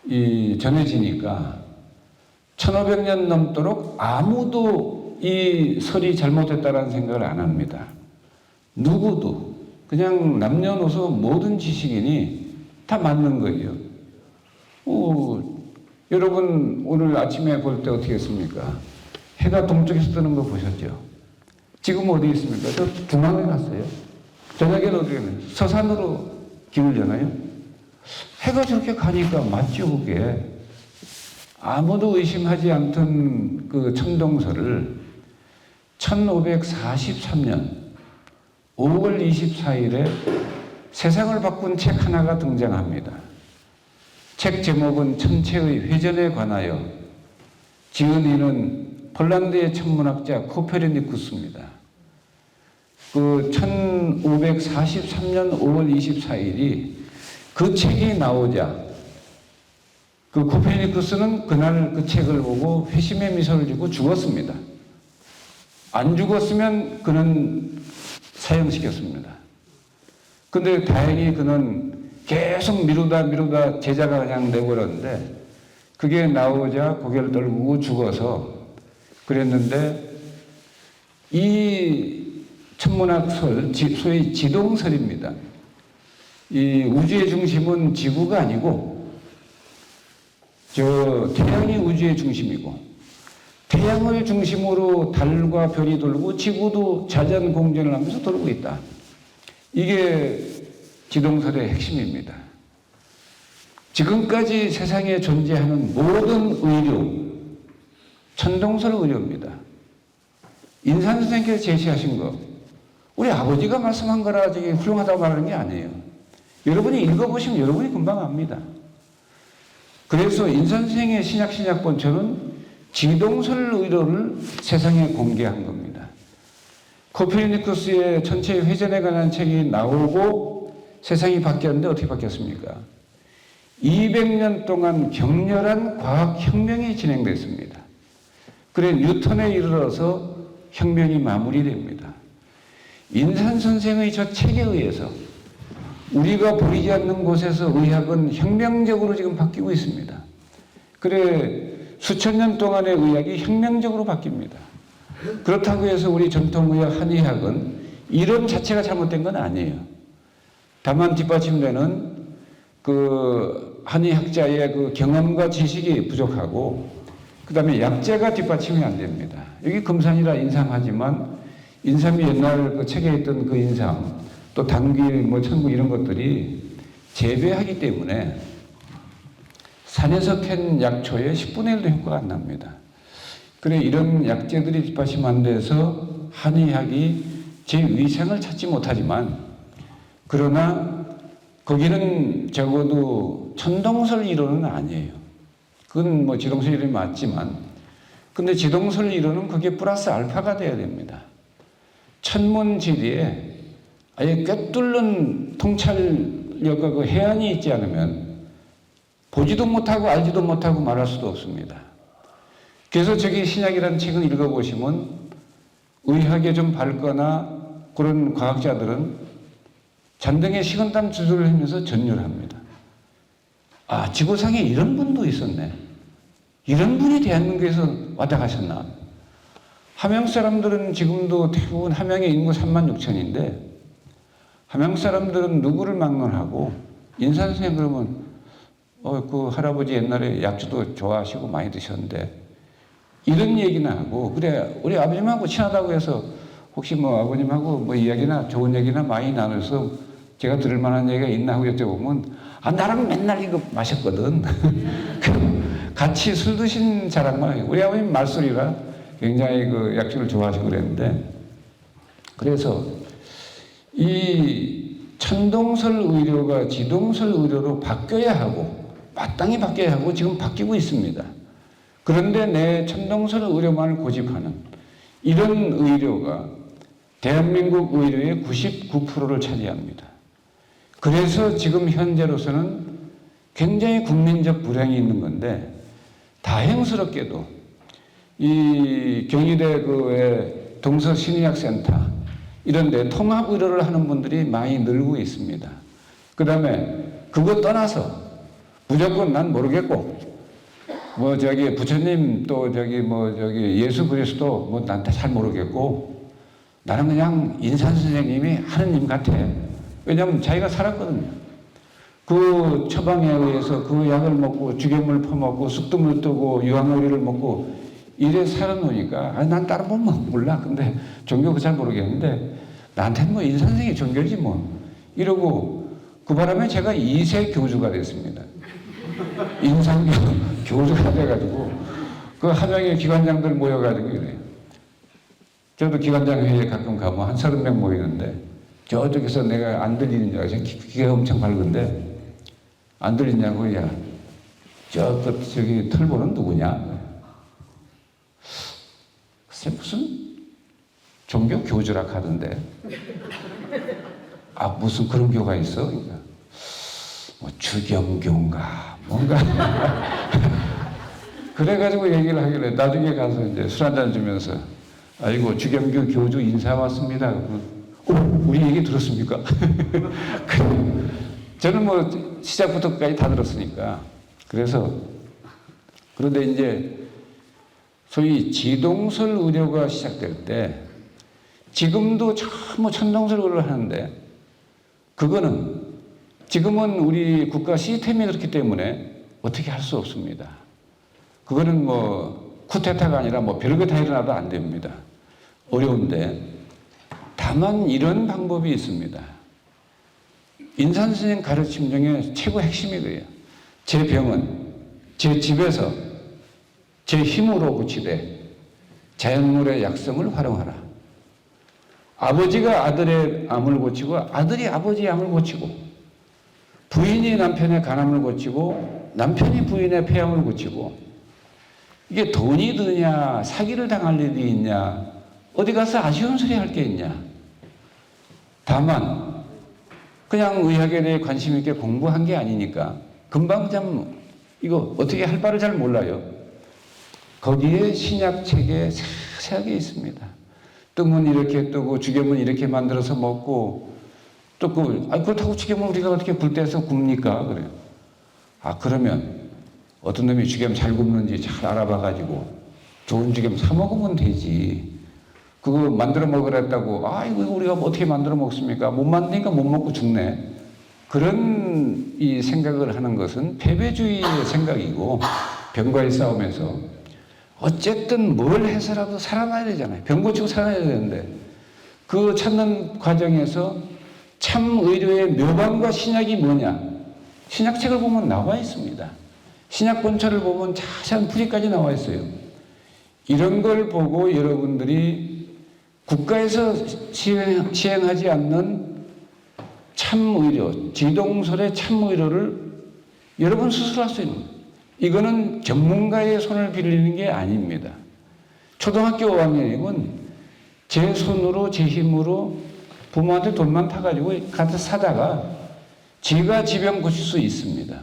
이 전해지니까 1500년 넘도록 아무도 이 설이 잘못됐다라는 생각을 안 합니다. 누구도 그냥 남녀노소 모든 지식인이 다 맞는 거예요. 여러분 오늘 아침에 볼 때 어떻게 했습니까? 해가 동쪽에서 뜨는 거 보셨죠? 지금 어디 있습니까? 저 중앙에 갔어요. 저녁에는 어디 갔나요? 서산으로 기울잖아요. 해가 저렇게 가니까 맞죠, 그게. 아무도 의심하지 않던 그 천동설을 1543년 5월 24일에 세상을 바꾼 책 하나가 등장합니다. 책 제목은 천체의 회전에 관하여, 지은 이는 폴란드의 천문학자 코페르니쿠스입니다. 그 1543년 5월 24일이 그 책이 나오자 그 코페르니쿠스는 그날 그 책을 보고 회심의 미소를 짓고 죽었습니다. 안 죽었으면 그는 사형시켰습니다. 근데 다행히 그는 계속 미루다 제자가 그냥 내버렸는데 그게 나오자 고개를 떨구고 죽어서 그랬는데 이 천문학설, 소위 지동설입니다. 이 우주의 중심은 지구가 아니고 저 태양이 우주의 중심이고 태양을 중심으로 달과 별이 돌고 지구도 자전 공전을 하면서 돌고 있다. 이게 지동설의 핵심입니다. 지금까지 세상에 존재하는 모든 의료, 천동설 의료입니다. 인산 선생님께서 제시하신 거, 우리 아버지가 말씀한 거라 저기 훌륭하다고 말하는 게 아니에요. 여러분이 읽어보시면 여러분이 금방 압니다. 그래서 인산 선생의 신약본처는 지동설 의료를 세상에 공개한 겁니다. 코페르니쿠스의 천체 회전에 관한 책이 나오고 세상이 바뀌었는데 어떻게 바뀌었습니까? 200년 동안 격렬한 과학혁명이 진행됐습니다. 그래 뉴턴에 이르러서 혁명이 마무리됩니다. 인산 선생의 저 책에 의해서 우리가 보이지 않는 곳에서 의학은 혁명적으로 지금 바뀌고 있습니다. 그래 수천 년 동안의 의학이 혁명적으로 바뀝니다. 그렇다고 해서 우리 전통의학 한의학은 이론 자체가 잘못된 건 아니에요. 다만 뒷받침되는 그 한의학자의 그 경험과 지식이 부족하고 그 다음에 약재가 뒷받침이 안 됩니다. 여기 금산이라 인삼하지만 인삼이 옛날 그 책에 있던 그 인삼 또 당귀 뭐 천국 이런 것들이 재배하기 때문에 산에서 캔 약초의 10분의 1도 효과가 안 납니다. 그래 이런 약재들이 뒷받침 안 돼서 한의학이 제 위상을 찾지 못하지만 그러나 거기는 적어도 천동설 이론은 아니에요. 그건 뭐 지동설 이론이 맞지만 근데 지동설 이론은 그게 플러스 알파가 돼야 됩니다. 천문지리에 아예 꿰뚫는 통찰력과 그 해안이 있지 않으면 보지도 못하고 알지도 못하고 말할 수도 없습니다. 그래서 저기 신약이라는 책을 읽어보시면 의학에 좀 밝거나 그런 과학자들은 잔등에 식은땀 주술을 하면서 전율을 합니다. 아, 지구상에 이런 분도 있었네. 이런 분이 대한민국에서 왔다 가셨나. 함양 사람들은 지금도 대부분 함양의 인구 3만 6천인데 함양 사람들은 누구를 막론하고 인산 선생님 그러면 그 할아버지 옛날에 약주도 좋아하시고 많이 드셨는데 이런 얘기나 하고 그래 우리 아버님하고 친하다고 해서 혹시 뭐 아버님하고 뭐 이야기나 좋은 얘기나 많이 나눠서 제가 들을 만한 얘기가 있나 하고 여쭤보면 아 나랑 맨날 이거 마셨거든. 같이 술 드신 자랑만 해요. 우리 아버님 말소리가 굉장히 그 약주를 좋아하시고 그랬는데 그래서 이 천동설 의료가 지동설 의료로 바뀌어야 하고 마땅히 바뀌어야 하고 지금 바뀌고 있습니다. 그런데 내 천동설 의료만을 고집하는 이런 의료가 대한민국 의료의 99%를 차지합니다. 그래서 지금 현재로서는 굉장히 국민적 불행이 있는 건데 다행스럽게도 이 경희대 그 동서신의학센터 이런 데 통합의료를 하는 분들이 많이 늘고 있습니다. 그 다음에 그거 떠나서 무조건 난 모르겠고 뭐 저기 부처님 또 저기 뭐 저기 예수 그리스도 뭐 나한테 잘 모르겠고 나는 그냥 인산 선생님이 하느님 같아. 왜냐하면 자기가 살았거든요. 그 처방에 의해서 그 약을 먹고 죽여물 퍼먹고 쑥뜸을 뜨고 유황오리를 먹고 이래 살아놓으니까 아니 난 다른 건 몰라. 근데 종교 잘 모르겠는데 나한테는 뭐 인산 선생이 종교지 뭐 이러고 그 바람에 제가 2세 교주가 됐습니다. 인상교 교주가 돼가지고 그 함양의 기관장들 모여가지고 이래요. 저도 기관장 회의에 가끔 가면 한 30명 모이는데 저쪽에서 내가 안 들리는 줄 알고 귀가 엄청 밝은데 안 들리냐고 야 저기 털보는 누구냐? 글쎄 무슨 종교 교주라 하던데 아 무슨 그런 교가 있어? 그러니까 뭐 주경교인가 뭔가 그래가지고 얘기를 하길래 나중에 가서 이제 술 한잔 주면서 아이고 주경교 교주 인사 왔습니다. 우리 얘기 들었습니까? 저는 뭐 시작부터 끝까지 다 들었으니까 그래서 그런데 이제 소위 지동설 의료가 시작될 때 지금도 전부 천동설 의료를 하는데 그거는 지금은 우리 국가 시스템이 그렇기 때문에 어떻게 할 수 없습니다. 그거는 뭐 쿠데타가 아니라 뭐 별거 다 일어나도 안 됩니다. 어려운데 다만 이런 방법이 있습니다. 인산 선생 가르침 중에 최고 핵심이 그래요. 제 병은 제 집에서 제 힘으로 고치되 자연물의 약성을 활용하라. 아버지가 아들의 암을 고치고 아들이 아버지의 암을 고치고 부인이 남편의 간암을 고치고 남편이 부인의 폐암을 고치고 이게 돈이 드냐 사기를 당할 일이 있냐 어디 가서 아쉬운 소리 할 게 있냐. 다만 그냥 의학에 대해 관심 있게 공부한 게 아니니까 금방 참 이거 어떻게 할 바를 잘 몰라요. 거기에 신약책에 자세하게 있습니다. 뜨면 이렇게 뜨고 죽이면 이렇게 만들어서 먹고 또 그렇다고 죽이면 우리가 어떻게 불 때서 굽니까? 그래요. 그러면 어떤 놈이 죽이면 잘 굽는지 잘 알아봐가지고 좋은 죽이면 사 먹으면 되지. 그거 만들어 먹으랬다고 이거 우리가 어떻게 만들어 먹습니까? 못 만드니까 못 먹고 죽네. 그런 이 생각을 하는 것은 패배주의의 생각이고 병과의 싸움에서 어쨌든 뭘 해서라도 살아나야 되잖아요. 병 고치고 살아야 되는데 그 찾는 과정에서 참 의료의 묘방과 신약이 뭐냐? 신약책을 보면 나와 있습니다. 신약 본처를 보면 자세한 풀이까지 나와 있어요. 이런 걸 보고 여러분들이 국가에서 시행하지 않는 참의료, 지동설의 참의료를 여러분 스스로 할 수 있는 거예요. 이거는 전문가의 손을 빌리는 게 아닙니다. 초등학교 5학년이면 제 손으로 제 힘으로 부모한테 돈만 타가지고 가서 사다가 지가 지병 고칠 수 있습니다.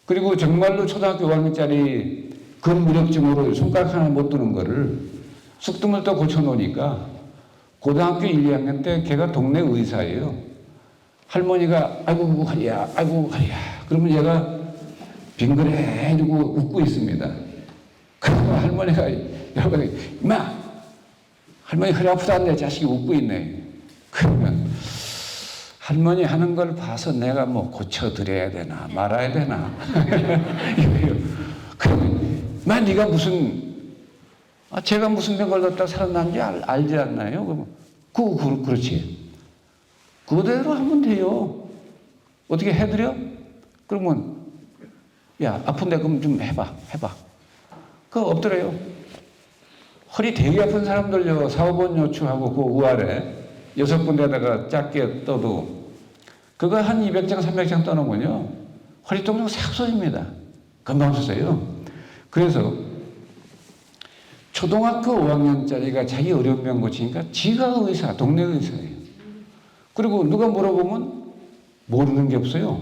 그리고 정말로 초등학교 5학년짜리 근무력증으로 손가락 하나 못 드는 거를 쑥뜸을 또 고쳐놓으니까 고등학교 1, 2학년 때 걔가 동네 의사예요. 할머니가 아이고 가리야 아이고 가리야 그러면 얘가 빙그레해지고 웃고 있습니다. 그러면 할머니가 여러분 임마 할머니 허리 아프다는데 자식이 웃고 있네. 그러면 할머니 하는 걸 봐서 내가 뭐 고쳐드려야 되나 말아야 되나 이거예요. 그러면 마 네가 무슨 제가 무슨 병 걸렸다 살아난지 알지 않나요? 그러면 그렇지. 그대로 하면 돼요. 어떻게 해드려? 그러면 야 아픈데 그럼 좀 해봐. 그거 없더래요. 허리 되게 아픈 사람들요 4, 5번 요추하고 그 우아래 6군데다가 짧게 떠도 그거 한 200장 300장 떠놓으면요 허리 통증 싹 쏘집니다. 금방 쏘세요. 그래서 초등학교 5학년짜리가 자기 어려운 병 고치니까 지가 의사, 동네 의사예요. 그리고 누가 물어보면 모르는 게 없어요.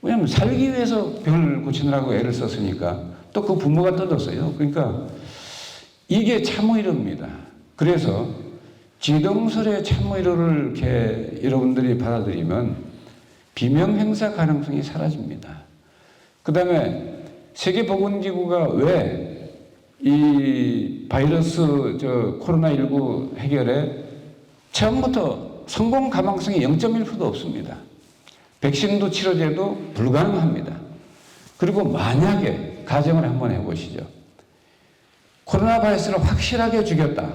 왜냐하면 살기 위해서 병을 고치느라고 애를 썼으니까 또 그 부모가 떠들었어요. 그러니까 이게 참의료입니다. 그래서 지동설의 참의료를 이렇게 여러분들이 받아들이면 비명 행사 가능성이 사라집니다. 그 다음에 세계보건기구가 왜 이 바이러스 코로나19 해결에 처음부터 성공 가망성이 0.1%도 없습니다. 백신도 치료제도 불가능합니다. 그리고 만약에 가정을 한번 해보시죠. 코로나 바이러스를 확실하게 죽였다.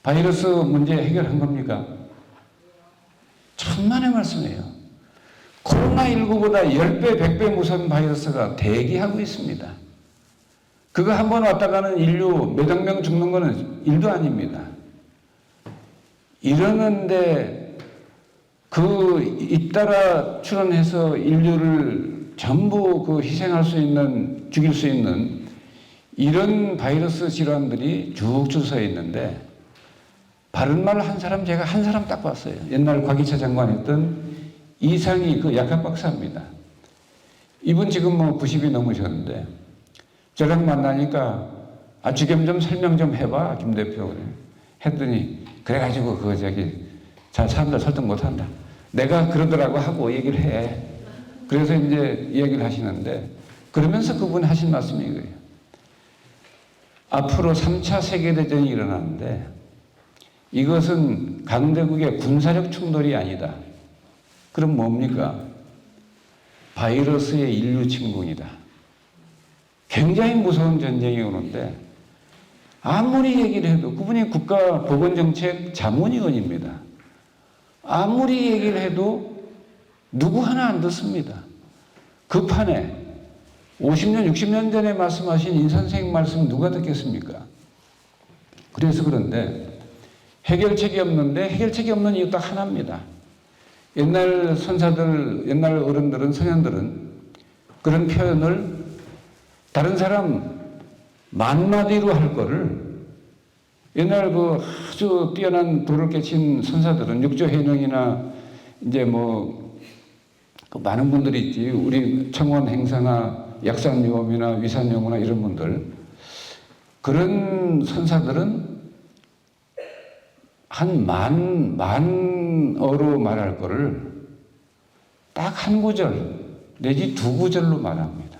바이러스 문제 해결한 겁니까? 천만의 말씀이에요. 코로나19보다 10배, 100배 무서운 바이러스가 대기하고 있습니다. 그거 한 번 왔다가는 인류 몇억 명 죽는 거는 일도 아닙니다. 이러는데 잇따라 출현해서 인류를 전부 희생할 수 있는, 죽일 수 있는 이런 바이러스 질환들이 쭉쭉 서 있는데 바른 말 한 사람 제가 한 사람 딱 봤어요. 옛날 곽이차 장관 했던 이상희 약학 박사입니다. 이분 지금 90이 넘으셨는데 저랑 만나니까 주겸 좀 설명 좀 해봐 김 대표 그래. 했더니 그래가지고 잘 사람들 설득 못한다. 내가 그러더라고 하고 얘기를 해. 그래서 이제 얘기를 하시는데 그러면서 그분이 하신 말씀이 이거예요. 앞으로 3차 세계대전이 일어나는데 이것은 강대국의 군사력 충돌이 아니다. 그럼 뭡니까? 바이러스의 인류 침공이다. 굉장히 무서운 전쟁이 오는데 아무리 얘기를 해도 그분이 국가보건정책 자문위원입니다. 아무리 얘기를 해도 누구 하나 안 듣습니다. 그 판에 50년, 60년 전에 말씀하신 인 선생님 말씀 누가 듣겠습니까? 그래서 그런데 해결책이 없는데 해결책이 없는 이유 딱 하나입니다. 옛날 선사들, 옛날 어른들은, 선현들은 그런 표현을 다른 사람 만마디로 할 거를 옛날 그 아주 뛰어난 도를 깨친 선사들은 육조해령이나 이제 그 많은 분들이 있지. 우리 청원 행사나 약산요음이나 위산요무나 이런 분들. 그런 선사들은 한 만어로 말할 거를 딱 한 구절 내지 두 구절로 말합니다.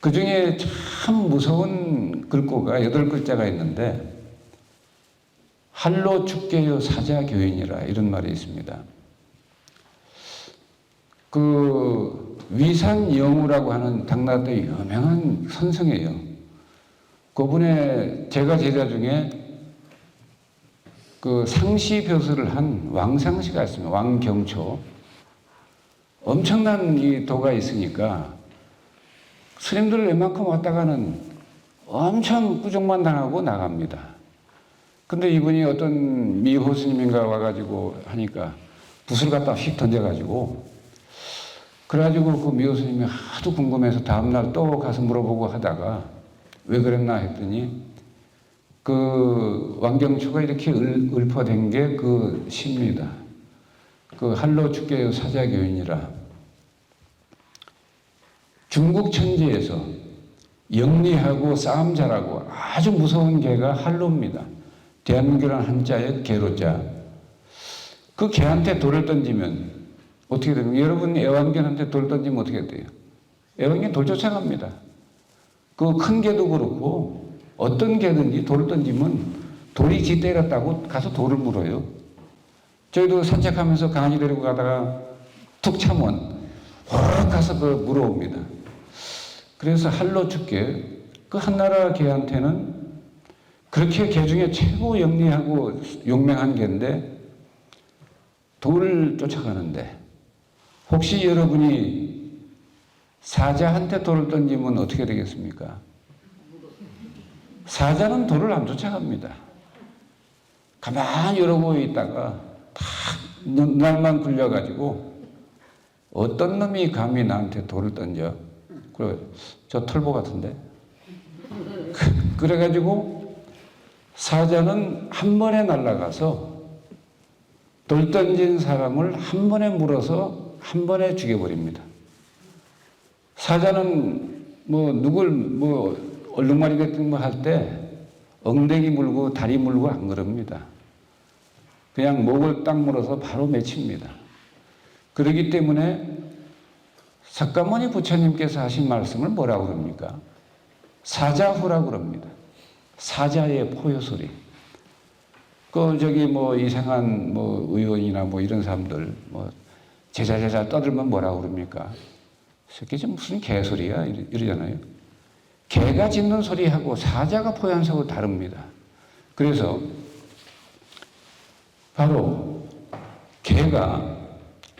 그 중에 참 무서운 글꼬가 8글자가 있는데 할로 축계요 사자교인이라 이런 말이 있습니다. 그 위산영우라고 하는 당나라의 유명한 선생이에요. 그분의 제가 제자 중에 그 상시벼슬을 한 왕상시가 있습니다. 왕경초. 엄청난 이 도가 있으니까 스님들 웬만큼 왔다가는 엄청 꾸중만 당하고 나갑니다. 근데 이분이 어떤 미호 스님인가 와가지고 하니까 붓을 갖다 휙 던져가지고 그래가지고 그 미호 스님이 하도 궁금해서 다음날 또 가서 물어보고 하다가 왜 그랬나 했더니 그 왕경초가 이렇게 읊어댄 게 그 시입니다. 그 할로 축계요 사자교인이라 중국 천지에서 영리하고 싸움 잘하고 아주 무서운 개가 할로입니다. 대한민국이라는 한자에 개로자. 그 개한테 돌을 던지면 어떻게 됩니까? 여러분 애완견한테 돌 던지면 어떻게 돼요? 애완견 돌 쫓아갑니다. 그 큰 개도 그렇고 어떤 개든지 돌을 던지면 돌이 지 때렸다고 가서 돌을 물어요. 저희도 산책하면서 강아지 데리고 가다가 툭 차면 확 가서 그 물어옵니다. 그래서 할로 축계 그 한나라 개한테는 그렇게 개 중에 최고 영리하고 용맹한 개인데 돌을 쫓아가는데 혹시 여러분이 사자한테 돌을 던지면 어떻게 되겠습니까? 사자는 돌을 안 쫓아갑니다. 가만히 이러고 있다가 탁 눈알만 굴려가지고 어떤 놈이 감히 나한테 돌을 던져? 그래, 저 털보 같은데? 그래가지고 사자는 한 번에 날아가서 돌 던진 사람을 한 번에 물어서 한 번에 죽여버립니다. 사자는 누굴 얼룩말이 같은 거 할 때 엉덩이 물고 다리 물고 안 그럽니다. 그냥 목을 딱 물어서 바로 맺힙니다. 그렇기 때문에 석가모니 부처님께서 하신 말씀을 뭐라고 그럽니까? 사자후라고 그럽니다. 사자의 포효소리. 이상한 의원이나 이런 사람들 제자 떠들면 뭐라고 그럽니까? 새끼 무슨 개소리야 이러잖아요. 개가 짖는 소리하고 사자가 포효한 소리하고 다릅니다. 그래서 바로 개가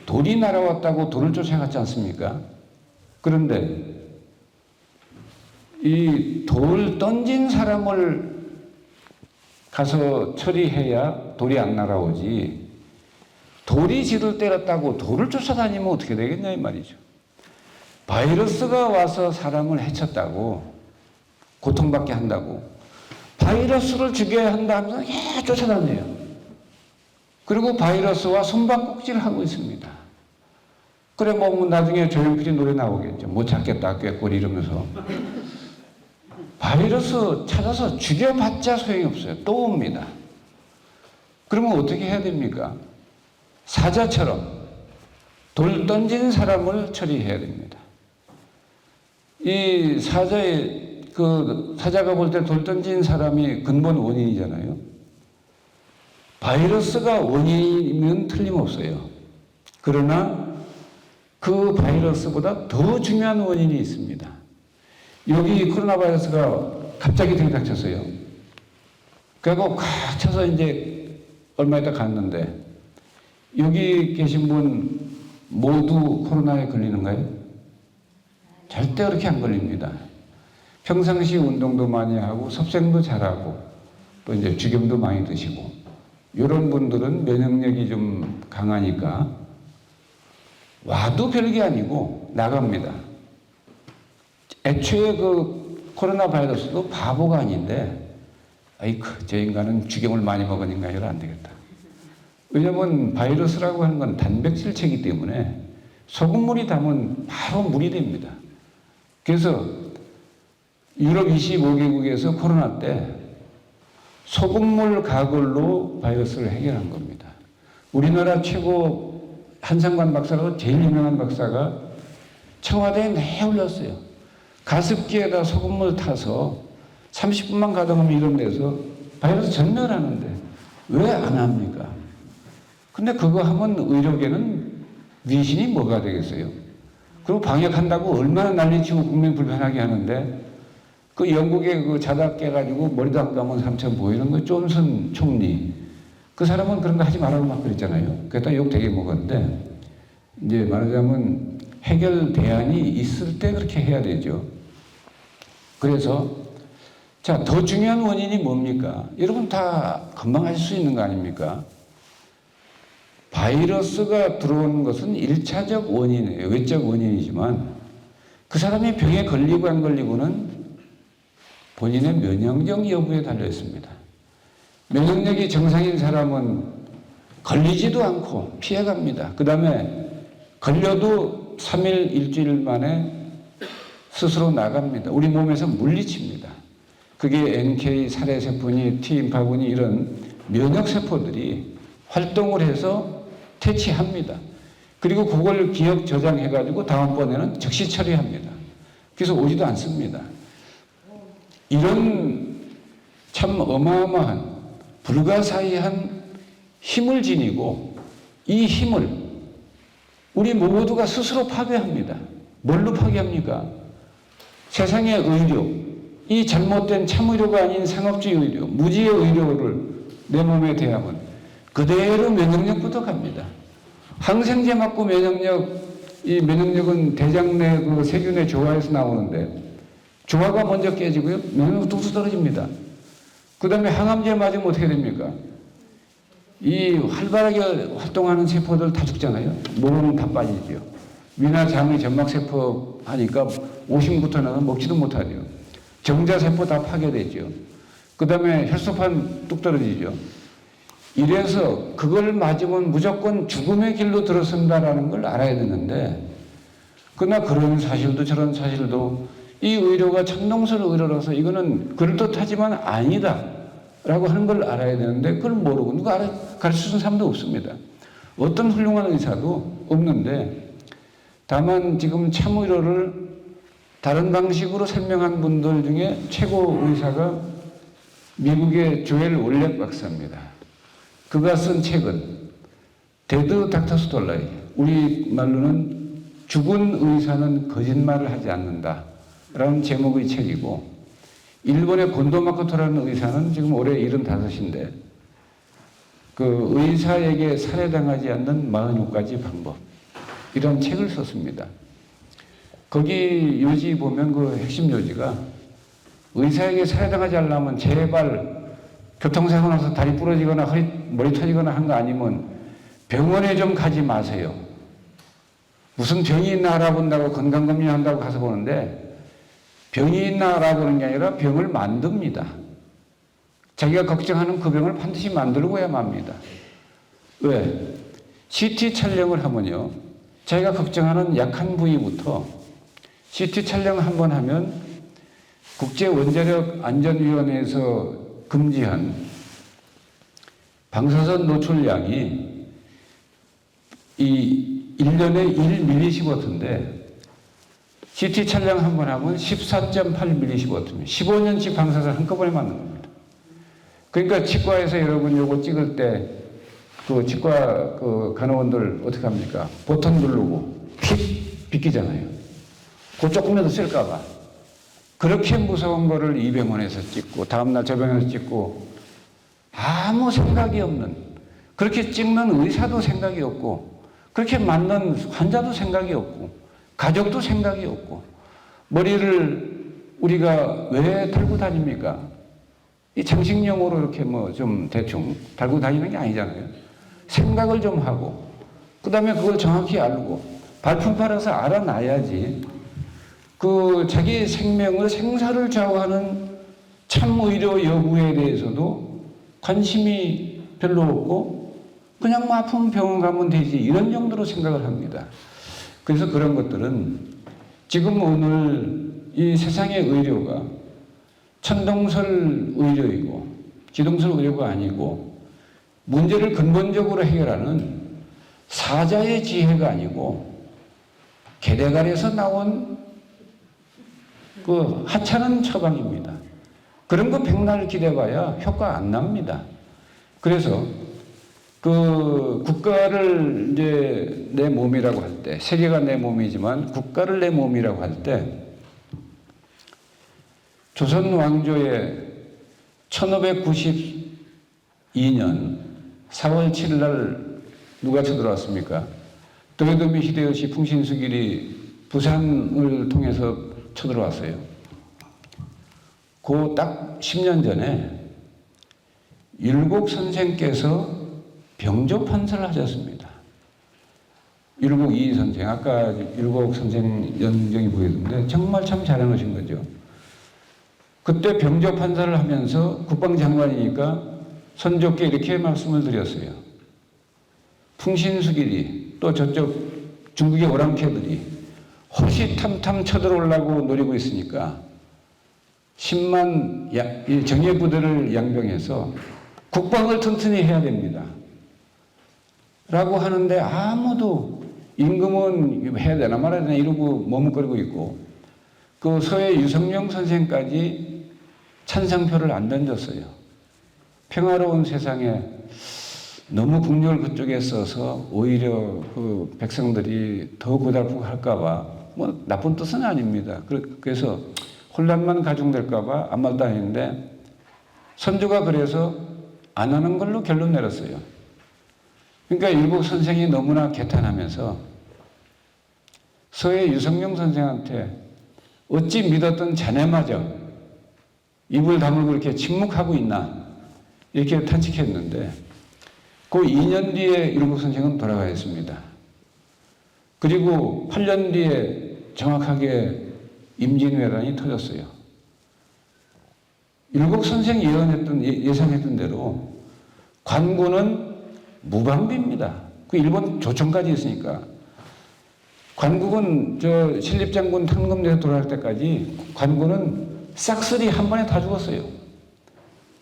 돌이 날아왔다고 돌을 쫓아갔지 않습니까? 그런데 이 돌 던진 사람을 가서 처리해야 돌이 안 날아오지 돌이 지를 때렸다고 돌을 쫓아다니면 어떻게 되겠냐 이 말이죠. 바이러스가 와서 사람을 해쳤다고 고통받게 한다고 바이러스를 죽여야 한다 하면서 쫓아다녀요. 그리고 바이러스와 손바꼭질을 하고 있습니다. 그래 나중에 조용필이 노래 나오겠죠. 못 찾겠다 꾀꼬리 이러면서 바이러스 찾아서 죽여봤자 소용이 없어요. 또 옵니다. 그러면 어떻게 해야 됩니까? 사자처럼 돌 던진 사람을 처리해야 됩니다. 이 사자가 볼 때 돌 던진 사람이 근본 원인이잖아요. 바이러스가 원인이면 틀림없어요. 그러나 그 바이러스보다 더 중요한 원인이 있습니다. 여기 코로나 바이러스가 갑자기 들이닥쳤어요. 그래갖고 꽉 차서 이제 얼마 있다 갔는데, 여기 계신 분 모두 코로나에 걸리는가요? 절대 그렇게 안 걸립니다. 평상시 운동도 많이 하고 섭생도 잘하고 또 이제 죽염도 많이 드시고 이런 분들은 면역력이 좀 강하니까 와도 별게 아니고 나갑니다. 애초에 그 코로나 바이러스도 바보가 아닌데, 아이쿠 저 인간은 죽염을 많이 먹으니까 이러면 안 되겠다. 왜냐면 바이러스라고 하는 건 단백질체이기 때문에 소금물이 닿으면 바로 물이 됩니다. 그래서 유럽 25개국에서 코로나 때 소금물 가글로 바이러스를 해결한 겁니다. 우리나라 최고 한상관 박사라고 제일 유명한 박사가 청와대에 내올렸어요. 가습기에다 소금물 타서 30분만 가동하면 이런 데서 바이러스 전멸하는데 왜 안 합니까? 근데 그거 하면 의료계는 위신이 뭐가 되겠어요? 그리고 방역한다고 얼마나 난리치고 국민 불편하게 하는데, 그 영국에 그 자다 깨가지고 머리도 안 감은 삼천 보이는 그 존슨 총리, 그 사람은 그런 거 하지 말라고 막 그랬잖아요. 그랬다 욕 되게 먹었는데, 이제 말하자면 해결 대안이 있을 때 그렇게 해야 되죠. 그래서 자, 더 중요한 원인이 뭡니까? 여러분 다 금방 알 수 있는 거 아닙니까? 바이러스가 들어오는 것은 1차적 원인이에요. 외적 원인이지만 그 사람이 병에 걸리고 안 걸리고는 본인의 면역력 여부에 달려 있습니다. 면역력이 정상인 사람은 걸리지도 않고 피해갑니다. 그 다음에 걸려도 3일, 일주일 만에 스스로 나갑니다. 우리 몸에서 물리칩니다. 그게 NK, 살해세포니, T임파군이 이런 면역세포들이 활동을 해서 퇴치합니다. 그리고 그걸 기억 저장해가지고 다음번에는 즉시 처리합니다. 그래서 오지도 않습니다. 이런 참 어마어마한 불가사의한 힘을 지니고 이 힘을 우리 모두가 스스로 파괴합니다. 뭘로 파괴합니까? 세상의 의료, 이 잘못된 참의료가 아닌 상업주의 의료, 무지의 의료를 내 몸에 대하면 그대로 면역력부터 갑니다. 항생제 맞고 이 면역력은 대장 내 그 세균의 조화에서 나오는데 조화가 먼저 깨지고요. 면역력 뚝뚝 떨어집니다. 그 다음에 항암제 맞으면 어떻게 됩니까? 이 활발하게 활동하는 세포들 다 죽잖아요. 몸은 다 빠지죠. 위나 장의 점막세포 하니까 오심부터는 먹지도 못하죠. 정자세포 다 파괴되죠. 그 다음에 혈소판 뚝 떨어지죠. 이래서 그걸 맞으면 무조건 죽음의 길로 들어선다라는 걸 알아야 되는데, 그러나 그런 사실도 저런 사실도 이 의료가 천동설 의료라서 이거는 그럴듯하지만 아니다 라고 하는 걸 알아야 되는데 그걸 모르고 누가 가르쳐준 사람도 없습니다. 어떤 훌륭한 의사도 없는데, 다만 지금 참의료를 다른 방식으로 설명한 분들 중에 최고 의사가 미국의 조엘 월렉 박사입니다. 그가 쓴 책은 데드 닥터 스톨라이, 우리 말로는 죽은 의사는 거짓말을 하지 않는다 라는 제목의 책이고, 일본의 곤도 마코토라는 의사는 지금 올해 75인데 그 의사에게 살해당하지 않는 46가지 방법, 이런 책을 썼습니다. 거기 요지 보면 그 핵심 요지가 의사에게 살해당하지 않으려면 제발 교통사고 나서 다리 부러지거나 머리 터지거나 한 거 아니면 병원에 좀 가지 마세요. 무슨 병이 있나 알아본다고 건강검진 한다고 가서 보는데 병이 있나 알아보는 게 아니라 병을 만듭니다. 자기가 걱정하는 그 병을 반드시 만들고야 맙니다. 왜? CT 촬영을 하면요, 자기가 걱정하는 약한 부위부터 CT 촬영 한번 하면 국제원자력안전위원회에서 금지한 방사선 노출량이 이 1년에 1mS인데 CT 촬영 한번 하면 14.8mS입니다. 15년치 방사선 한꺼번에 맞는 겁니다. 그러니까 치과에서 여러분 요거 찍을 때 그 치과 그 간호원들 어떻게 합니까? 버튼 누르고 비끼잖아요. 그 조금이라도 쓸까봐. 그렇게 무서운 거를 이 병원에서 찍고 다음날 저 병원에서 찍고 아무 생각이 없는, 그렇게 찍는 의사도 생각이 없고, 그렇게 맞는 환자도 생각이 없고, 가족도 생각이 없고, 머리를 우리가 왜 달고 다닙니까? 이 장식용으로 이렇게 뭐 좀 대충 달고 다니는 게 아니잖아요. 생각을 좀 하고, 그 다음에 그걸 정확히 알고, 발품 팔아서 알아놔야지. 그 자기 생명을 생사를 좌우하는 참의료 여부에 대해서도 관심이 별로 없고 그냥 뭐 아프면 병원 가면 되지 이런 정도로 생각을 합니다. 그래서 그런 것들은 지금 오늘 이 세상의 의료가 천동설 의료이고 기동설 의료가 아니고 문제를 근본적으로 해결하는 사자의 지혜가 아니고 개대갈에서 나온 그 하찮은 처방입니다. 그런 거 백날 기대봐야 효과 안 납니다. 그래서 그 국가를 이제 내 몸이라고 할 때, 세계가 내 몸이지만 국가를 내 몸이라고 할 때, 조선 왕조의 1592년 4월 7일 날 누가 쳐들어왔습니까? 도요토미 히데요시 풍신수길이 부산을 통해서 쳐들어왔어요. 그 딱 10년 전에 율곡 선생께서 병조 판서를 하셨습니다. 율곡 이희 선생, 아까 율곡 선생 연정이 보이던데 정말 참 잘해놓으신 거죠. 그때 병조 판사를 하면서 국방장관이니까 선조께 이렇게 말씀을 드렸어요. 풍신수길이 또 저쪽 중국의 오랑캐들이 호시탐탐 쳐들어오려고 노리고 있으니까 10만 정예부대를 양병해서 국방을 튼튼히 해야 됩니다. 라고 하는데 아무도 임금은 해야 되나 말아야 되나 이러고 머뭇거리고 있고 그 서해 유성룡 선생까지 찬성표를 안 던졌어요. 평화로운 세상에 너무 국력을 그쪽에 써서 오히려 그 백성들이 더 고달프고 할까봐 뭐 나쁜 뜻은 아닙니다. 그래서 혼란만 가중될까봐 아무 말도 안 했는데 선조가 그래서 안 하는 걸로 결론 내렸어요. 그러니까 율곡 선생이 너무나 개탄하면서 서해 유성룡 선생한테 어찌 믿었던 자네마저 입을 다물고 이렇게 침묵하고 있나 이렇게 탄식했는데 그 2년 뒤에 율곡 선생은 돌아가셨습니다. 그리고 8년 뒤에 정확하게 임진왜란이 터졌어요. 율곡 선생이 예상했던 대로 관군은 무방비입니다. 그 일본 조총까지 있으니까. 관국은 저 신립장군 탕검대에서 돌아갈 때까지 관군은 싹쓸이 한 번에 다 죽었어요.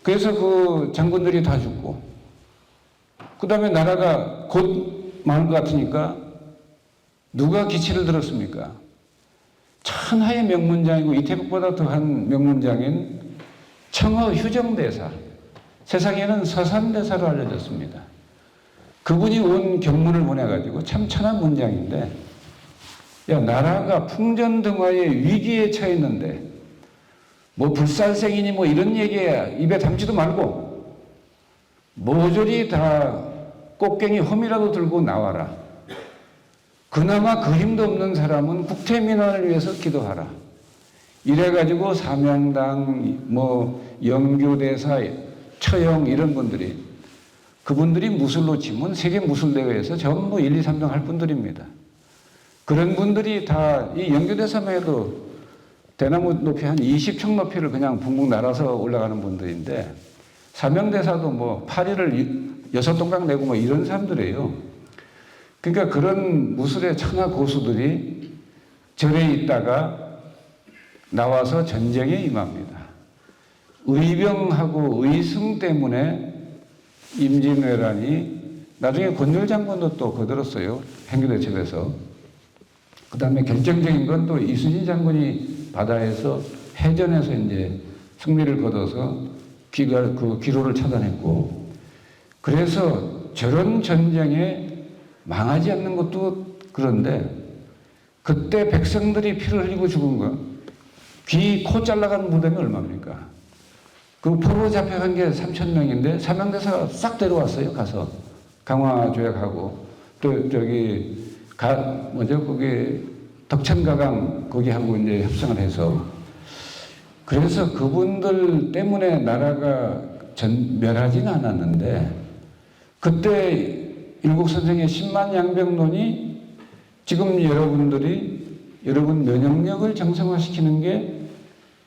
그래서 그 장군들이 다 죽고, 그 다음에 나라가 곧 망할 것 같으니까 누가 기치를 들었습니까? 천하의 명문장이고 이태국보다 더한 명문장인 청어 휴정대사, 세상에는 서산대사로 알려졌습니다. 그분이 온 경문을 보내가지고 참 천한 문장인데, 야, 나라가 풍전등화의 위기에 처했는데 뭐 불살생이니 뭐 이런 얘기에 입에 담지도 말고 모조리 다 꽃갱이 험이라도 들고 나와라. 그나마 그림도 없는 사람은 국태민안을 위해서 기도하라. 이래가지고 삼양당, 뭐 영교대사, 처영 이런 분들이, 그분들이 무술로 치면 세계 무술대회에서 전부 1, 2, 3등 할 분들입니다. 그런 분들이 다 이 영교대사만 해도 대나무 높이 한 20층 높이를 그냥 붕붕 날아서 올라가는 분들인데, 삼양대사도 뭐 파리를 6동강 내고 뭐 이런 사람들이에요. 그러니까 그런 무술의 천하 고수들이 절에 있다가 나와서 전쟁에 임합니다. 의병하고 의승 때문에 임진왜란이, 나중에 권율 장군도 또 거들었어요. 행교대첩에서. 그 다음에 결정적인 건 또 이순신 장군이 바다에서 해전에서 이제 승리를 거둬서 그 기로를 차단했고, 그래서 저런 전쟁에 망하지 않는 것도 그런데 그때 백성들이 피를 흘리고 죽은 거, 귀, 코 잘라간 무덤이 얼마입니까? 그 포로로 잡혀간 게 3,000명인데 사명대사가 싹 데려왔어요. 가서 강화 조약하고 또 저기 거기 덕천가강 거기하고 이제 협상을 해서 그래서 그분들 때문에 나라가 멸하지는 않았는데 그때 일국 선생의 10만 양병론이 지금 여러분 면역력을 정상화시키는 게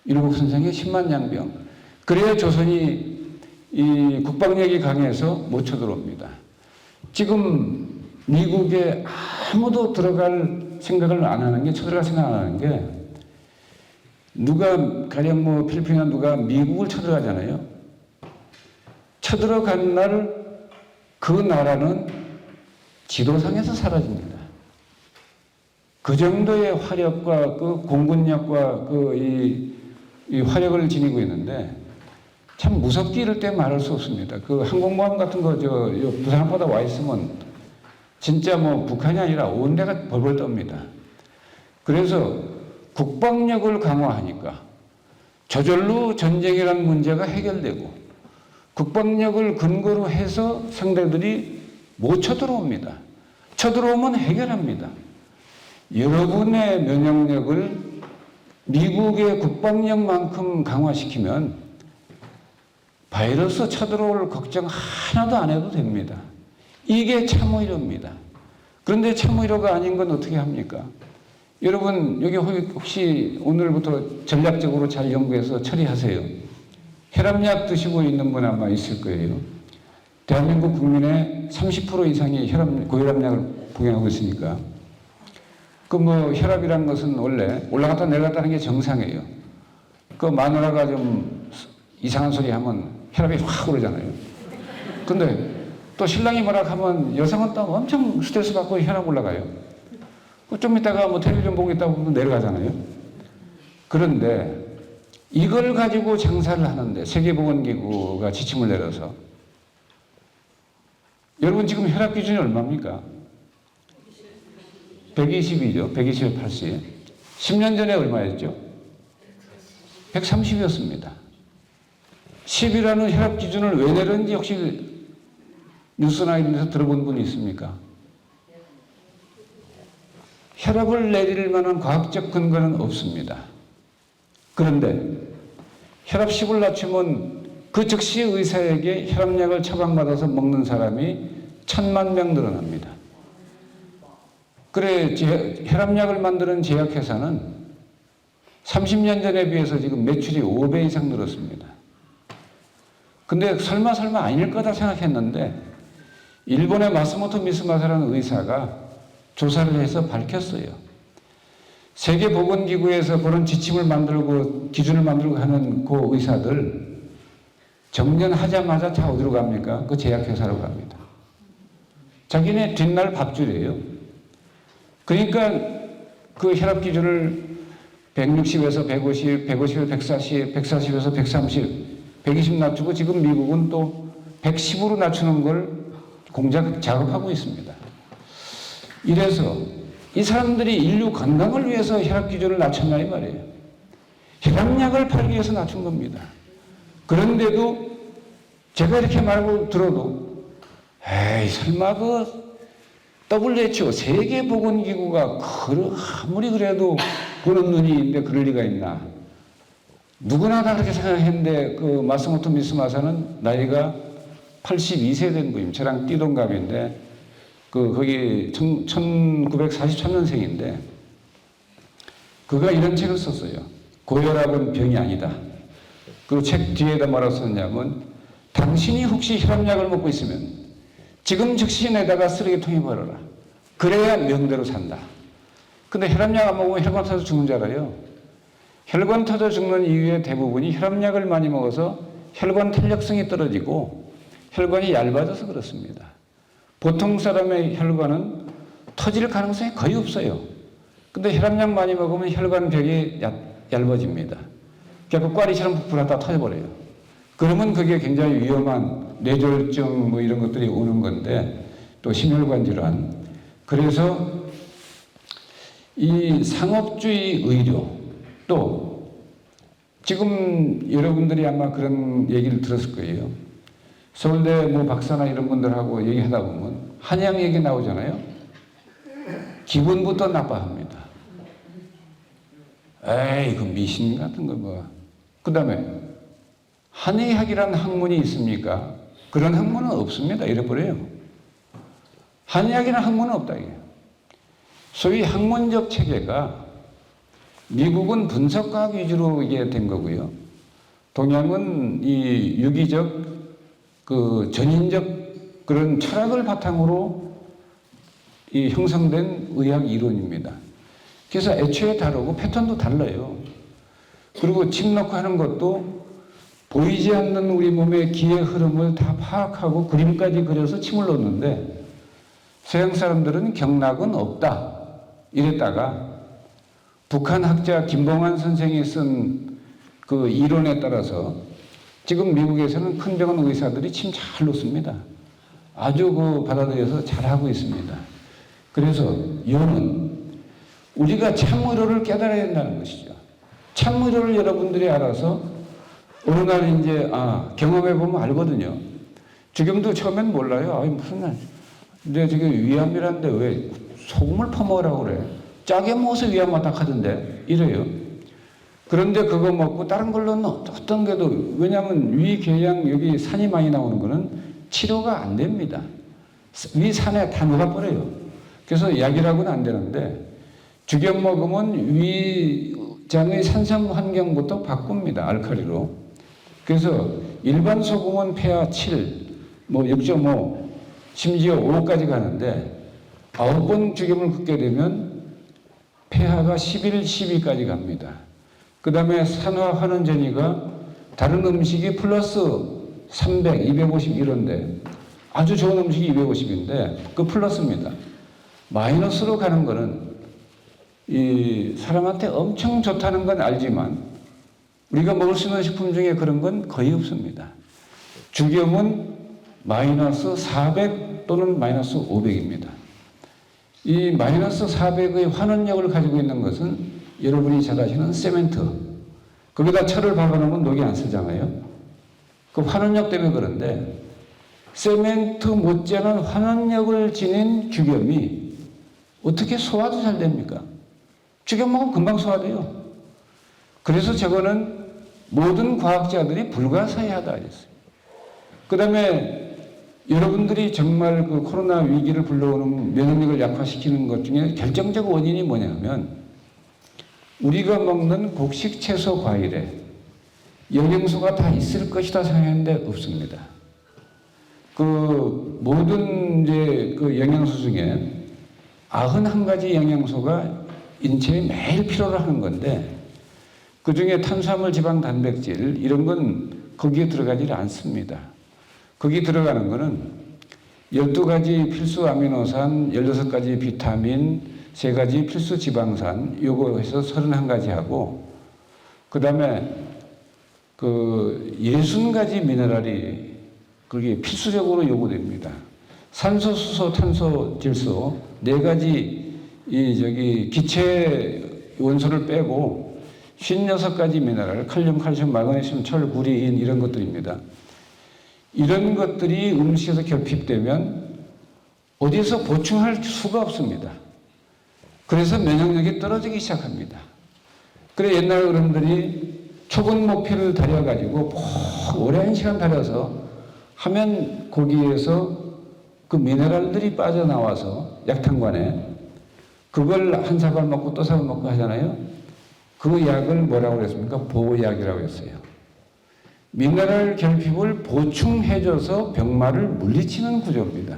일국 선생의 10만 양병. 그래야 조선이 이 국방력이 강해서 못 쳐들어옵니다. 지금 미국에 아무도 들어갈 생각을 안 하는 게, 쳐들어갈 생각 안 하는 게, 누가 가령 뭐 필리핀이나 누가 미국을 쳐들어가잖아요. 쳐들어간 날 그 나라는 지도상에서 사라집니다. 그 정도의 화력과 그 공군력과 이 화력을 지니고 있는데 참 무섭기 이럴 때 말할 수 없습니다. 그 항공모함 같은 거 부산 앞바다 와 있으면 진짜 뭐 북한이 아니라 온 데가 벌벌 떱니다. 그래서 국방력을 강화하니까 저절로 전쟁이라는 문제가 해결되고 국방력을 근거로 해서 상대들이 못 쳐들어옵니다. 쳐들어오면 해결합니다. 여러분의 면역력을 미국의 국방력만큼 강화시키면 바이러스 쳐들어올 걱정 하나도 안 해도 됩니다. 이게 참의료입니다. 그런데 참의료가 아닌 건 어떻게 합니까? 여러분 여기 혹시 오늘부터 전략적으로 잘 연구해서 처리하세요. 혈압약 드시고 있는 분 아마 있을 거예요. 대한민국 국민의 30% 이상이 고혈압약을 복용하고 있으니까 그 뭐 혈압이라는 것은 원래 올라갔다 내려갔다 하는 게 정상이에요. 그 마누라가 좀 이상한 소리 하면 혈압이 확 오르잖아요. 근데 또 신랑이 뭐라 하면 여성은 또 엄청 스트레스 받고 혈압 올라가요. 좀 이따가 뭐 텔레비전 보고 있다 보면 내려가잖아요. 그런데 이걸 가지고 장사를 하는데 세계보건기구가 지침을 내려서 여러분 지금 혈압 기준이 얼마입니까? 120이죠. 120에 80. 10년 전에 얼마였죠? 130이었습니다. 10이라는 혈압 기준을 왜 내렸는지 혹시 뉴스나 이런 데서 들어본 분이 있습니까? 혈압을 내릴 만한 과학적 근거는 없습니다. 그런데 혈압 10을 낮추면 그 즉시 의사에게 혈압약을 처방받아서 먹는 사람이 1,000만 명 늘어납니다. 그래 혈압약을 만드는 제약회사는 30년 전에 비해서 지금 매출이 5배 이상 늘었습니다. 근데 설마 아닐 거다 생각했는데 일본의 마스모토 미스마사라는 의사가 조사를 해서 밝혔어요. 세계보건기구에서 그런 지침을 만들고 기준을 만들고 하는 그 의사들 정년하자마자 다 어디로 갑니까? 그 제약회사로 갑니다. 자기네 뒷날 밥줄이에요. 그러니까 그 혈압 기준을 160에서 150, 150에서 140, 140에서 130, 120 낮추고 지금 미국은 또 110으로 낮추는 걸 공작 작업하고 있습니다. 이래서 이 사람들이 인류 건강을 위해서 혈압 기준을 낮췄나 이 말이에요. 혈압약을 팔기 위해서 낮춘 겁니다. 그런데도 제가 이렇게 말하고 들어도 에이 설마 그 WHO 세계보건기구가 아무리 그래도 보는 눈이 있는데 그럴 리가 있나. 누구나 다 그렇게 생각했는데 그 마스모토 미스마사는 나이가 82세 된 분입니다. 저랑 띠동갑인데 거기 1943년생인데 그가 이런 책을 썼어요. 고혈압은 병이 아니다. 그 책 뒤에다 뭐라고 썼냐면 당신이 혹시 혈압약을 먹고 있으면 지금 즉시 내다가 쓰레기통에 버려라. 그래야 명대로 산다. 근데 혈압약 안 먹으면 혈관 터져 죽는 줄 알아요. 혈관 터져 죽는 이유의 대부분이 혈압약을 많이 먹어서 혈관 탄력성이 떨어지고 혈관이 얇아져서 그렇습니다. 보통 사람의 혈관은 터질 가능성이 거의 없어요. 근데 혈압약 많이 먹으면 혈관 벽이 얇아집니다. 그러니까 꽈리처럼 부풀었다 터져버려요. 그러면 그게 굉장히 위험한 뇌졸중 뭐 이런 것들이 오는 건데 또 심혈관 질환. 그래서 이 상업주의 의료, 또 지금 여러분들이 아마 그런 얘기를 들었을 거예요. 서울대 뭐 박사나 이런 분들하고 얘기하다 보면 한의학 얘기 나오잖아요. 기분부터 나빠합니다. 에이, 그 미신 같은 거 뭐. 그 다음에 한의학이라는 학문이 있습니까? 그런 학문은 없습니다. 이래버려요. 한의학이라는 학문은 없다 이게. 소위 학문적 체계가 미국은 분석과학 위주로 이게 된 거고요. 동양은 이 유기적 그 전인적 그런 철학을 바탕으로 이 형성된 의학 이론입니다. 그래서 애초에 다르고 패턴도 달라요. 그리고 침 넣고 하는 것도 보이지 않는 우리 몸의 기의 흐름을 다 파악하고 그림까지 그려서 침을 넣는데 서양 사람들은 경락은 없다 이랬다가 북한 학자 김봉환 선생이 쓴 그 이론에 따라서 지금 미국에서는 큰 병원 의사들이 침 잘 놓습니다. 아주 그 받아들여서 잘하고 있습니다. 그래서 이거는 우리가 참의료를 깨달아야 된다는 것이죠. 참의료를 여러분들이 알아서 어느 날 이제 경험해 보면 알거든요. 지금도 처음엔 몰라요. 아니 무슨 날 근데 지금 위암이란데 왜 소금을 퍼먹으라고 그래? 짜게 먹어서 위암 왔다 하던데 이래요. 그런데 그거 먹고 다른 걸로는 어떤 게도 왜냐하면 위궤양 여기 산이 많이 나오는 거는 치료가 안 됩니다. 위 산에 다 녹아버려요. 그래서 약이라고는 안 되는데 죽여 먹으면 위장의 산성 환경부터 바꿉니다. 알칼리로. 그래서 일반 소금은 폐하 7, 뭐 6.5, 심지어 5까지 가는데 9번 죽임을 긋게 되면 폐하가 11, 12까지 갑니다. 그 다음에 산화환원전이가 다른 음식이 플러스 300, 250 이런데 아주 좋은 음식이 250인데 그 플러스입니다. 마이너스로 가는 거는 이 사람한테 엄청 좋다는 건 알지만 우리가 먹을 수 있는 식품 중에 그런 건 거의 없습니다. 죽염은 마이너스 400 또는 마이너스 500입니다. 이 마이너스 400의 환원력을 가지고 있는 것은 여러분이 잘 아시는 세멘트. 거기다 철을 박아놓으면 녹이 안 쓰잖아요. 그 환원력 때문에 그런데 세멘트 못지않은 환원력을 지닌 죽염이 어떻게 소화도 잘 됩니까? 죽염 먹으면 금방 소화돼요. 그래서 저거는 모든 과학자들이 불가사의하다 그랬어요. 그 다음에 여러분들이 정말 그 코로나 위기를 불러오는 면역력을 약화시키는 것 중에 결정적 원인이 뭐냐면 우리가 먹는 곡식 채소 과일에 영양소가 다 있을 것이다 생각했는데 없습니다. 그 모든 이제 그 영양소 중에 91가지 영양소가 인체에 매일 필요로 하는 건데 그 중에 탄수화물, 지방, 단백질 이런 건 거기에 들어가지 않습니다. 거기 들어가는 거는 12가지 필수 아미노산, 16가지 비타민, 3가지 필수 지방산, 요거 해서 31가지 하고, 그 다음에 그 60가지 미네랄이 그게 필수적으로 요구됩니다. 산소, 수소, 탄소, 질소, 4가지 기체 원소를 빼고 56가지 미네랄, 칼륨, 칼슘, 마그네슘, 철, 구리인 이런 것들입니다. 이런 것들이 음식에서 결핍되면 어디서 보충할 수가 없습니다. 그래서 면역력이 떨어지기 시작합니다. 그래 옛날 어른들이 초근 목표를 다려가지고 오랜 시간 다려서 하면 거기에서 그 미네랄들이 빠져나와서 약탕관에 그걸 한 사발 먹고 또 사발 먹고 하잖아요. 그 약을 뭐라고 그랬습니까? 보약이라고 했어요. 미네랄 결핍을 보충해줘서 병마를 물리치는 구조입니다.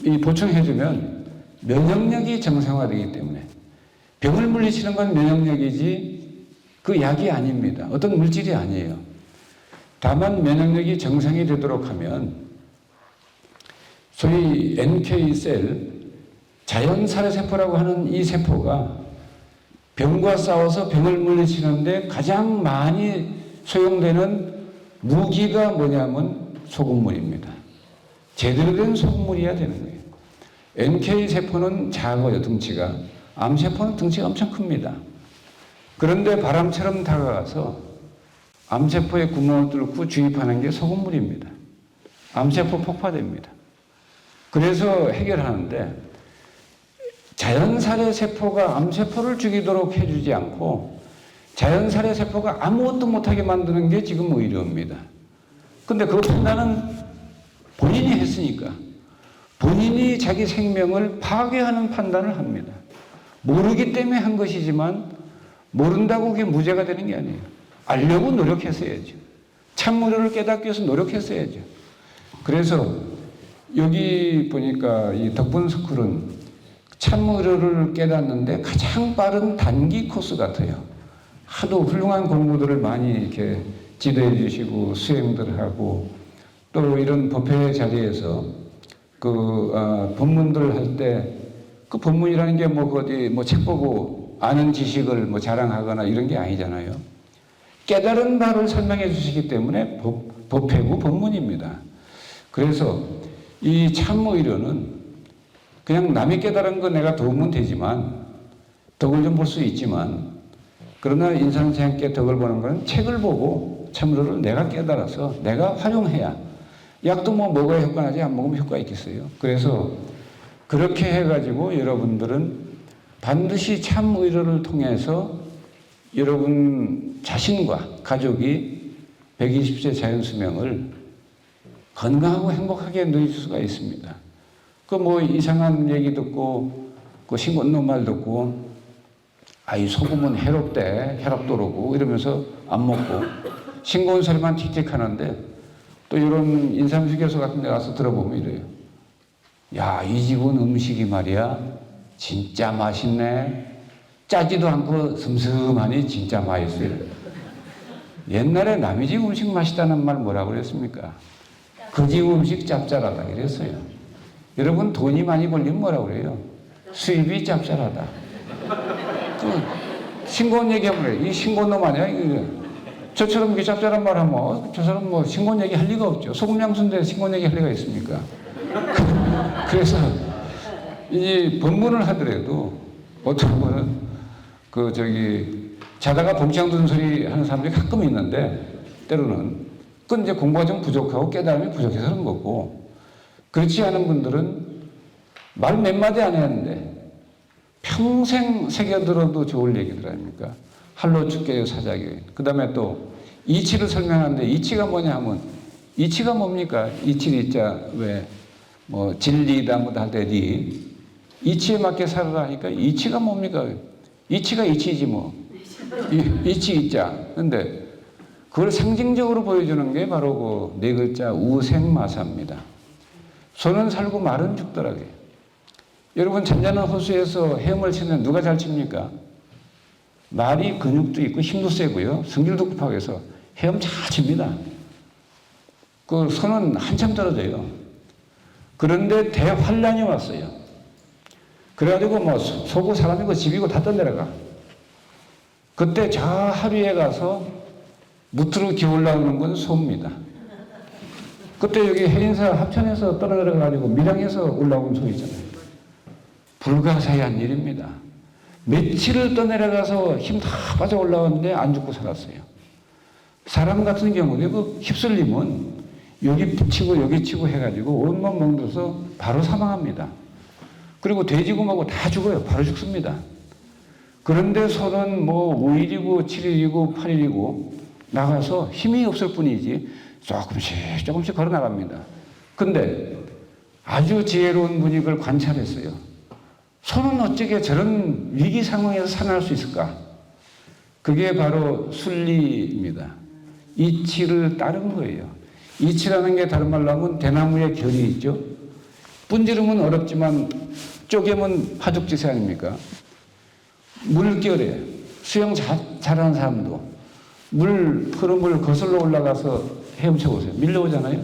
이 보충해주면 면역력이 정상화되기 때문에 병을 물리치는 건 면역력이지 그 약이 아닙니다. 어떤 물질이 아니에요. 다만 면역력이 정상이 되도록 하면 소위 NK셀, 자연살해세포라고 하는 이 세포가 병과 싸워서 병을 물리치는데 가장 많이 소용되는 무기가 뭐냐면 소금물입니다. 제대로 된 소금물이어야 되는 거예요. NK세포는 작아요, 덩치가. 암세포는 덩치가 엄청 큽니다. 그런데 바람처럼 다가가서 암세포의 구멍을 뚫고 주입하는 게 소금물입니다. 암세포 폭파됩니다. 그래서 해결하는데 자연살의 세포가 암세포를 죽이도록 해주지 않고 자연살의 세포가 아무것도 못하게 만드는 게 지금 의료입니다. 근데 그 판단은 본인이 했으니까 본인이 자기 생명을 파괴하는 판단을 합니다. 모르기 때문에 한 것이지만 모른다고 그게 무죄가 되는 게 아니에요. 알려고 노력했어야죠. 참무료를 깨닫기 위해서 노력했어야죠. 그래서 여기 보니까 이 덕분스쿨은 참무료를 깨닫는데 가장 빠른 단기 코스 같아요. 하도 훌륭한 공부들을 많이 이렇게 지도해 주시고 수행들 하고 또 이런 법회 자리에서 법문들 할 때 그 법문이라는 게 뭐 어디 뭐 책 보고 아는 지식을 뭐 자랑하거나 이런 게 아니잖아요. 깨달은 바를 설명해 주시기 때문에 법회고 법문입니다. 그래서 이 참의료는 그냥 남이 깨달은 거 내가 도우면 되지만 덕을 좀 볼 수 있지만 그러나 인상생께 덕을 보는 건 책을 보고 참의료를 내가 깨달아서 내가 활용해야 약도 뭐 먹어야 효과 나지 안 먹으면 효과 있겠어요. 그래서 그렇게 해가지고 여러분들은 반드시 참의료를 통해서 여러분 자신과 가족이 120세 자연수명을 건강하고 행복하게 누릴 수가 있습니다. 그 뭐 이상한 얘기 듣고 그 신곤놈 말 듣고 이 소금은 해롭대 혈압도로고 이러면서 안 먹고 싱거운 소리만 틱틱 하는데 또 이런 인삼휴게소 같은 데 가서 들어보면 이래요. 야, 이 집은 음식이 말이야 진짜 맛있네. 짜지도 않고 슴슴하니 진짜 맛있어요. 옛날에 남의 집 음식 맛있다는 말 뭐라고 그랬습니까? 그 집 음식 짭짤하다 그랬어요. 여러분 돈이 많이 벌리면 뭐라고 그래요? 수입이 짭짤하다. 싱거운 얘기하면 그래. 이 싱거운 아니야? 저처럼 이렇게 짭짤한 말 하면 저 사람 뭐 싱거운 얘기 할 리가 없죠. 소금 양수인데 싱거운 얘기 할 리가 있습니까? 그래서 이 법문을 하더라도 어떤 분은 자다가 봉창 드는 소리 하는 사람들이 가끔 있는데 때로는 그건 이제 공부가 좀 부족하고 깨달음이 부족해서 그런 거고 그렇지 않은 분들은 말 몇 마디 안 했는데 평생 새겨들어도 좋을 얘기들 아닙니까? 할로 죽게요 사자기. 그 다음에 또 이치를 설명하는데 이치가 뭐냐 하면 이치가 뭡니까? 이치를 이자 왜 뭐 진리다 뭐다 할 때 이치에 맞게 살아라 하니까 이치가 뭡니까? 이치가 이치지 뭐. 이치 이자. 근데 그걸 상징적으로 보여주는 게 바로 그 네 글자 우생마사입니다. 소는 살고 말은 죽더라고요. 여러분 잠자는 호수에서 헤엄을 치는 누가 잘 칩니까? 말이 근육도 있고 힘도 세고요. 성질도 급하고 해서 헤엄 잘 칩니다. 그 소는 한참 떨어져요. 그런데 대환란이 왔어요. 그래가지고 뭐 소고 사람이고 집이고 다 떠내려가. 그때 저 하류에 가서 무트로 기어 올라오는 건 소입니다. 그때 여기 해인사 합천에서 떨어져가지고 밀양에서 올라온 소 있잖아요. 불가사의한 일입니다. 며칠을 떠내려가서 힘 다 빠져 올라왔는데 안 죽고 살았어요. 사람 같은 경우는 그 휩쓸림은 여기 치고 여기 치고 해가지고 온몸 멍들어서 바로 사망합니다. 그리고 돼지고마고 다 죽어요. 바로 죽습니다. 그런데 소는 뭐 5일이고 7일이고 8일이고 나가서 힘이 없을 뿐이지 조금씩 걸어 나갑니다. 근데 아주 지혜로운 분이 그걸 관찰했어요. 소는 어떻게 저런 위기 상황에서 살아날 수 있을까? 그게 바로 순리입니다. 이치를 따른 거예요. 이치라는 게 다른 말로 하면 대나무의 결이 있죠. 분지르면 어렵지만 쪼개면 파죽지세 아닙니까? 물결에 수영 잘하는 사람도 물 흐름을 거슬러 올라가서 헤엄쳐 보세요. 밀려오잖아요.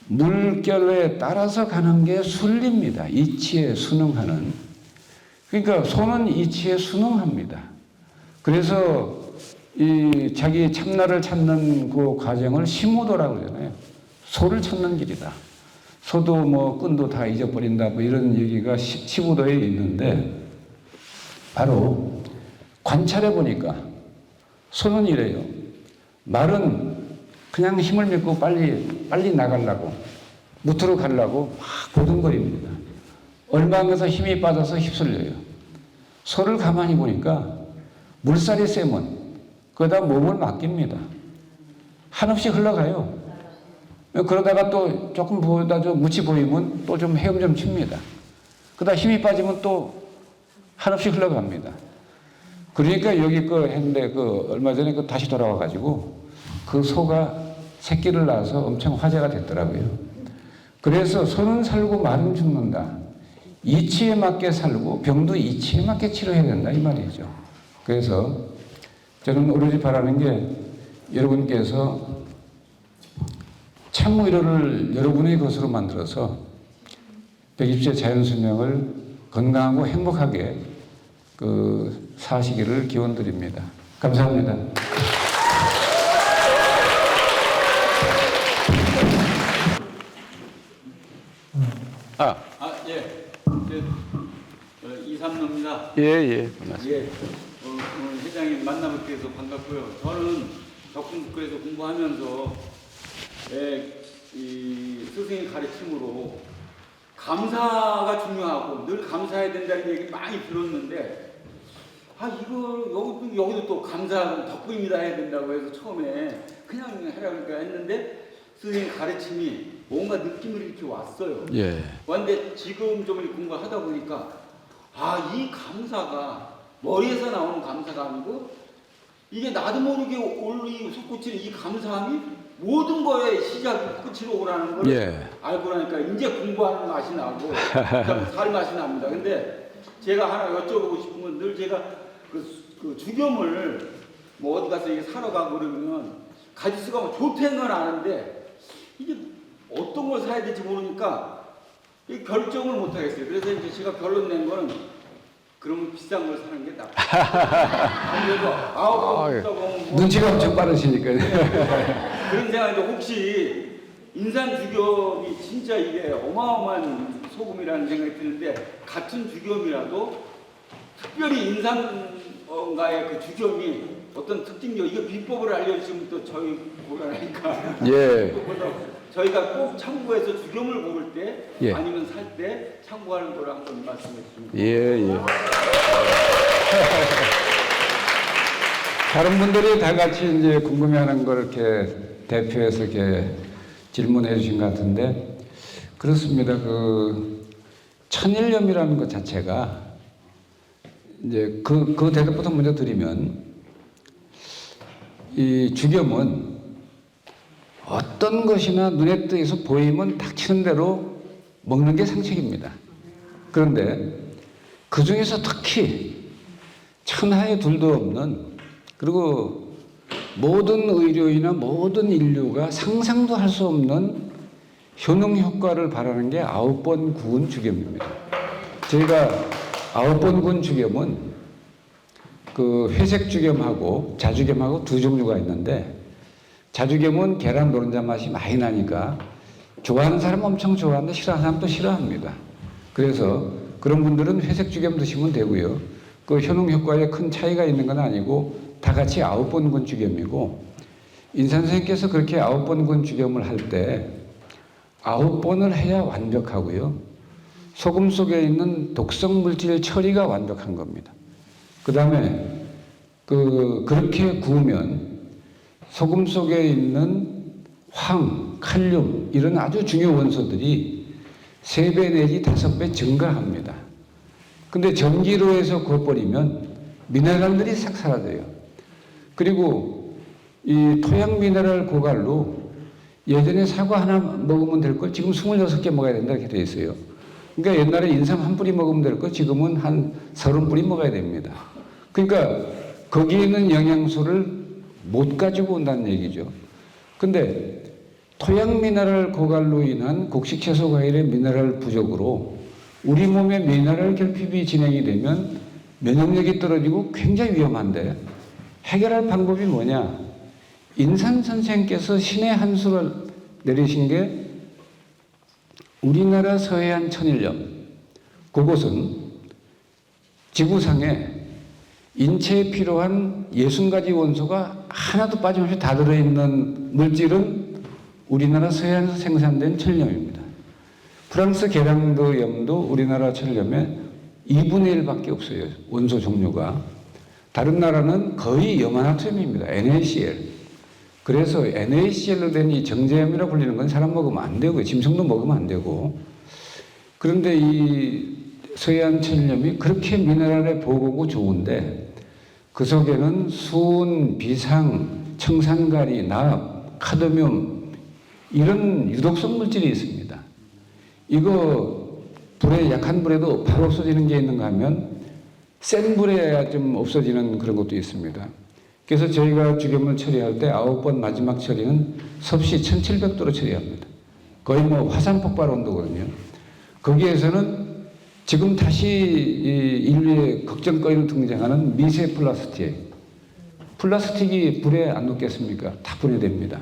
물결에 따라서 가는 게 순리입니다. 이치에 순응하는. 그러니까 소는 이치에 순응합니다. 그래서 이 자기 참나를 찾는 그 과정을 심오도라고 그러잖아요. 소를 찾는 길이다. 소도 뭐 끈도 다 잊어버린다 뭐 이런 얘기가 15도에 있는데 바로 관찰해 보니까 소는 이래요. 말은 그냥 힘을 믿고 빨리 나가려고 무트로 가려고 막 고등거립니다. 얼마 안 가서 힘이 빠져서 휩쓸려요. 소를 가만히 보니까 물살이 세면 거기다 몸을 맡깁니다. 한없이 흘러가요. 그러다가 또 조금 보다 좀 묻이 보이면 또 좀 헤엄 좀 칩니다. 그러다 힘이 빠지면 또 한없이 흘러갑니다. 그러니까 여기 했는데 얼마 전에 다시 돌아와가지고 그 소가 새끼를 낳아서 엄청 화제가 됐더라고요. 그래서 소는 살고 말은 죽는다. 이치에 맞게 살고 병도 이치에 맞게 치료해야 된다 이 말이죠. 그래서 저는 오로지 바라는 게 여러분께서 참의료를 여러분의 것으로 만들어서 120세 자연수명을 건강하고 행복하게 사시기를 기원드립니다. 감사합니다. 예. 이삼로입니다. 예. 반갑습니다. 예. 오늘 회장님 만나뵙게 해서 반갑고요. 저는 적군국에서 공부하면서 이 스승의 가르침으로 감사가 중요하고 늘 감사해야 된다는 얘기 많이 들었는데 여기도 또 감사 덕분입니다 해야 된다고 해서 처음에 그냥 해라 그러니까 했는데 선생님 가르침이 뭔가 느낌을 이렇게 왔어요. 예. 근데 지금 좀 이렇게 공부를 하다 보니까 이 감사가 머리에서 나오는 감사가 아니고 이게 나도 모르게 솟구치는 이 감사함이 모든 거에 시작이 끝으로 오라는 걸 알고 나니까 이제 공부하는 맛이 나고 살 맛이 납니다. 근데 제가 하나 여쭤보고 싶은 건 늘 제가 그 주겸을 뭐 어디 가서 이게 사러 가고 그러면 가지수가 뭐 좋다는 건 아는데 이게 어떤 걸 사야 될지 모르니까 결정을 못 하겠어요. 그래서 이제 제가 결론 낸 거는 그러면 비싼 걸 사는 게 낫다. 그래서 눈치가 엄청 빠르시니까요. 그런 생각인데 혹시 인산주겸이 진짜 이게 어마어마한 소금이라는 생각이 드는데 같은 주겸이라도 특별히 인산가의 그 주겸이 어떤 특징적 이거 비법을 알려주시면 또 저희 곤란하니까 저희가 꼭 참고해서 주겸을 고를 때 아니면 살 때 참고하는 거를 한번 말씀해 주시면 다른 분들이 다 같이 이제 궁금해하는 걸 이렇게 대표해서 이렇게 질문해 주신 것 같은데 그렇습니다. 천일염이라는 것 자체가 이제 그 대답부터 먼저 드리면 이 주겸은 어떤 것이나 눈에 띄어서 보이면 닥치는 대로 먹는 게 상책입니다. 그런데 그 중에서 특히 천하에 둘도 없는 그리고 모든 의료인이나 모든 인류가 상상도 할 수 없는 효능 효과를 바라는 게 9번 구운 주겸입니다. 저희가 9번 구운 주겸은 회색 주겸하고 자주겸하고 두 종류가 있는데 자주겸은 계란 노른자 맛이 많이 나니까 좋아하는 사람 엄청 좋아하는데 싫어하는 사람도 싫어합니다. 그래서 그런 분들은 회색 주겸 드시면 되고요. 그 효능 효과에 큰 차이가 있는 건 아니고 다 같이 9번 군 주겸이고 인산 선생님께서 그렇게 9번 군 주겸을 할 때 9번을 해야 완벽하고요. 소금 속에 있는 독성 물질 처리가 완벽한 겁니다. 그 다음에 그렇게 구우면 소금 속에 있는 황, 칼륨 이런 아주 중요 원소들이 3배 내지 5배 증가합니다. 근데 전기로 해서 구워버리면 미네랄들이 싹 사라져요. 그리고 이 토양 미네랄 고갈로 예전에 사과 하나 먹으면 될 걸 지금 26개 먹어야 된다 이렇게 돼 있어요. 그러니까 옛날에 인삼 한 뿌리 먹으면 될 걸 지금은 한 30뿌리 먹어야 됩니다. 그러니까 거기에 있는 영양소를 못 가지고 온다는 얘기죠. 근데 토양 미네랄 고갈로 인한 곡식 채소 과일의 미네랄 부족으로 우리 몸의 미네랄 결핍이 진행이 되면 면역력이 떨어지고 굉장히 위험한데 해결할 방법이 뭐냐? 인산 선생께서 신의 한 수를 내리신 게 우리나라 서해안 천일염, 그곳은 지구상에 인체에 필요한 60가지 원소가 하나도 빠짐없이 다 들어있는 물질은 우리나라 서해안에서 생산된 천일염입니다. 프랑스 게랑드 염도 우리나라 천일염의 2분의 1밖에 없어요. 원소 종류가. 다른 나라는 거의 염화나트륨입니다. NaCl. 그래서 NaCl로 된 이 정제염이라고 불리는 건 사람 먹으면 안 되고요. 짐승도 먹으면 안 되고. 그런데 이 서해안 천일염이 그렇게 미네랄에 보고고 좋은데 그 속에는 수은, 비상, 청산가리, 납, 카드뮴 이런 유독성 물질이 있습니다. 이거 불에 약한 불에도 바로 없어지는 게 있는가 하면 센 불에 좀 없어지는 그런 것도 있습니다. 그래서 저희가 주겸을 처리할 때 9번 마지막 처리는 섭씨 1700도로 처리합니다. 거의 뭐 화산 폭발 온도거든요. 거기에서는 지금 다시 인류의 걱정거리로 등장하는 미세 플라스틱. 플라스틱이 불에 안 녹겠습니까? 다 분해됩니다.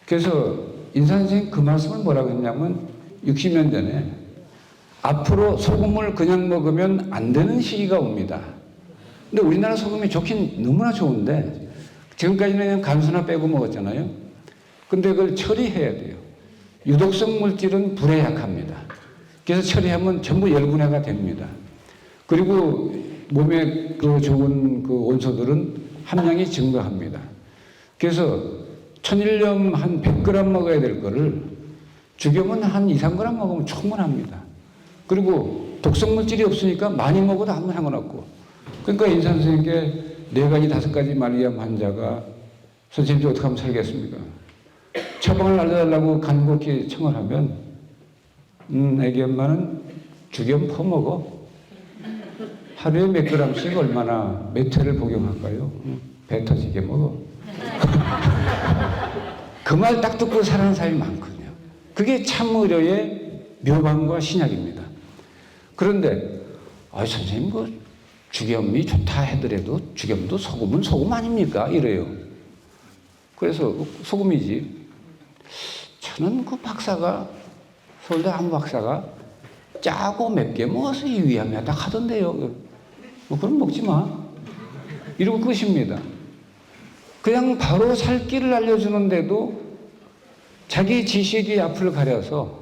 그래서 인산 선생님 그 말씀을 뭐라고 했냐면 60년 전에 앞으로 소금을 그냥 먹으면 안 되는 시기가 옵니다. 근데 우리나라 소금이 좋긴 너무나 좋은데 지금까지는 그냥 간수나 빼고 먹었잖아요. 근데 그걸 처리해야 돼요. 유독성 물질은 불에 약합니다. 그래서 처리하면 전부 열분해가 됩니다. 그리고 몸에 그 좋은 그 원소들은 함량이 증가합니다. 그래서 천일염 한 100g 먹어야 될 거를 주겸은 한 2, 3g 먹으면 충분합니다. 그리고 독성 물질이 없으니까 많이 먹어도 아무 상관없고. 그러니까 인산 선생님께 4가지, 5가지 말리암 환자가 선생님 어떻게 하면 살겠습니까? 처방을 알려달라고 간곡히 청을 하면 애기 엄마는 주겸 퍼먹어. 하루에 몇 g씩 얼마나 몇 회를 복용할까요? 배 터지게 먹어. 그 말 딱 듣고 살아는 사람이 많거든요. 그게 참의료의 묘방과 신약입니다. 그런데 선생님 그 주겸이 좋다 하더라도 주겸도 소금은 소금 아닙니까? 이래요. 그래서 소금이지. 저는 그 박사가 서울대 한 박사가 짜고 맵게 먹어서 이 위암이 딱 하던데요. 뭐 그럼 먹지 마. 이러고 끝입니다. 그냥 바로 살 길을 알려주는데도 자기 지식이 앞을 가려서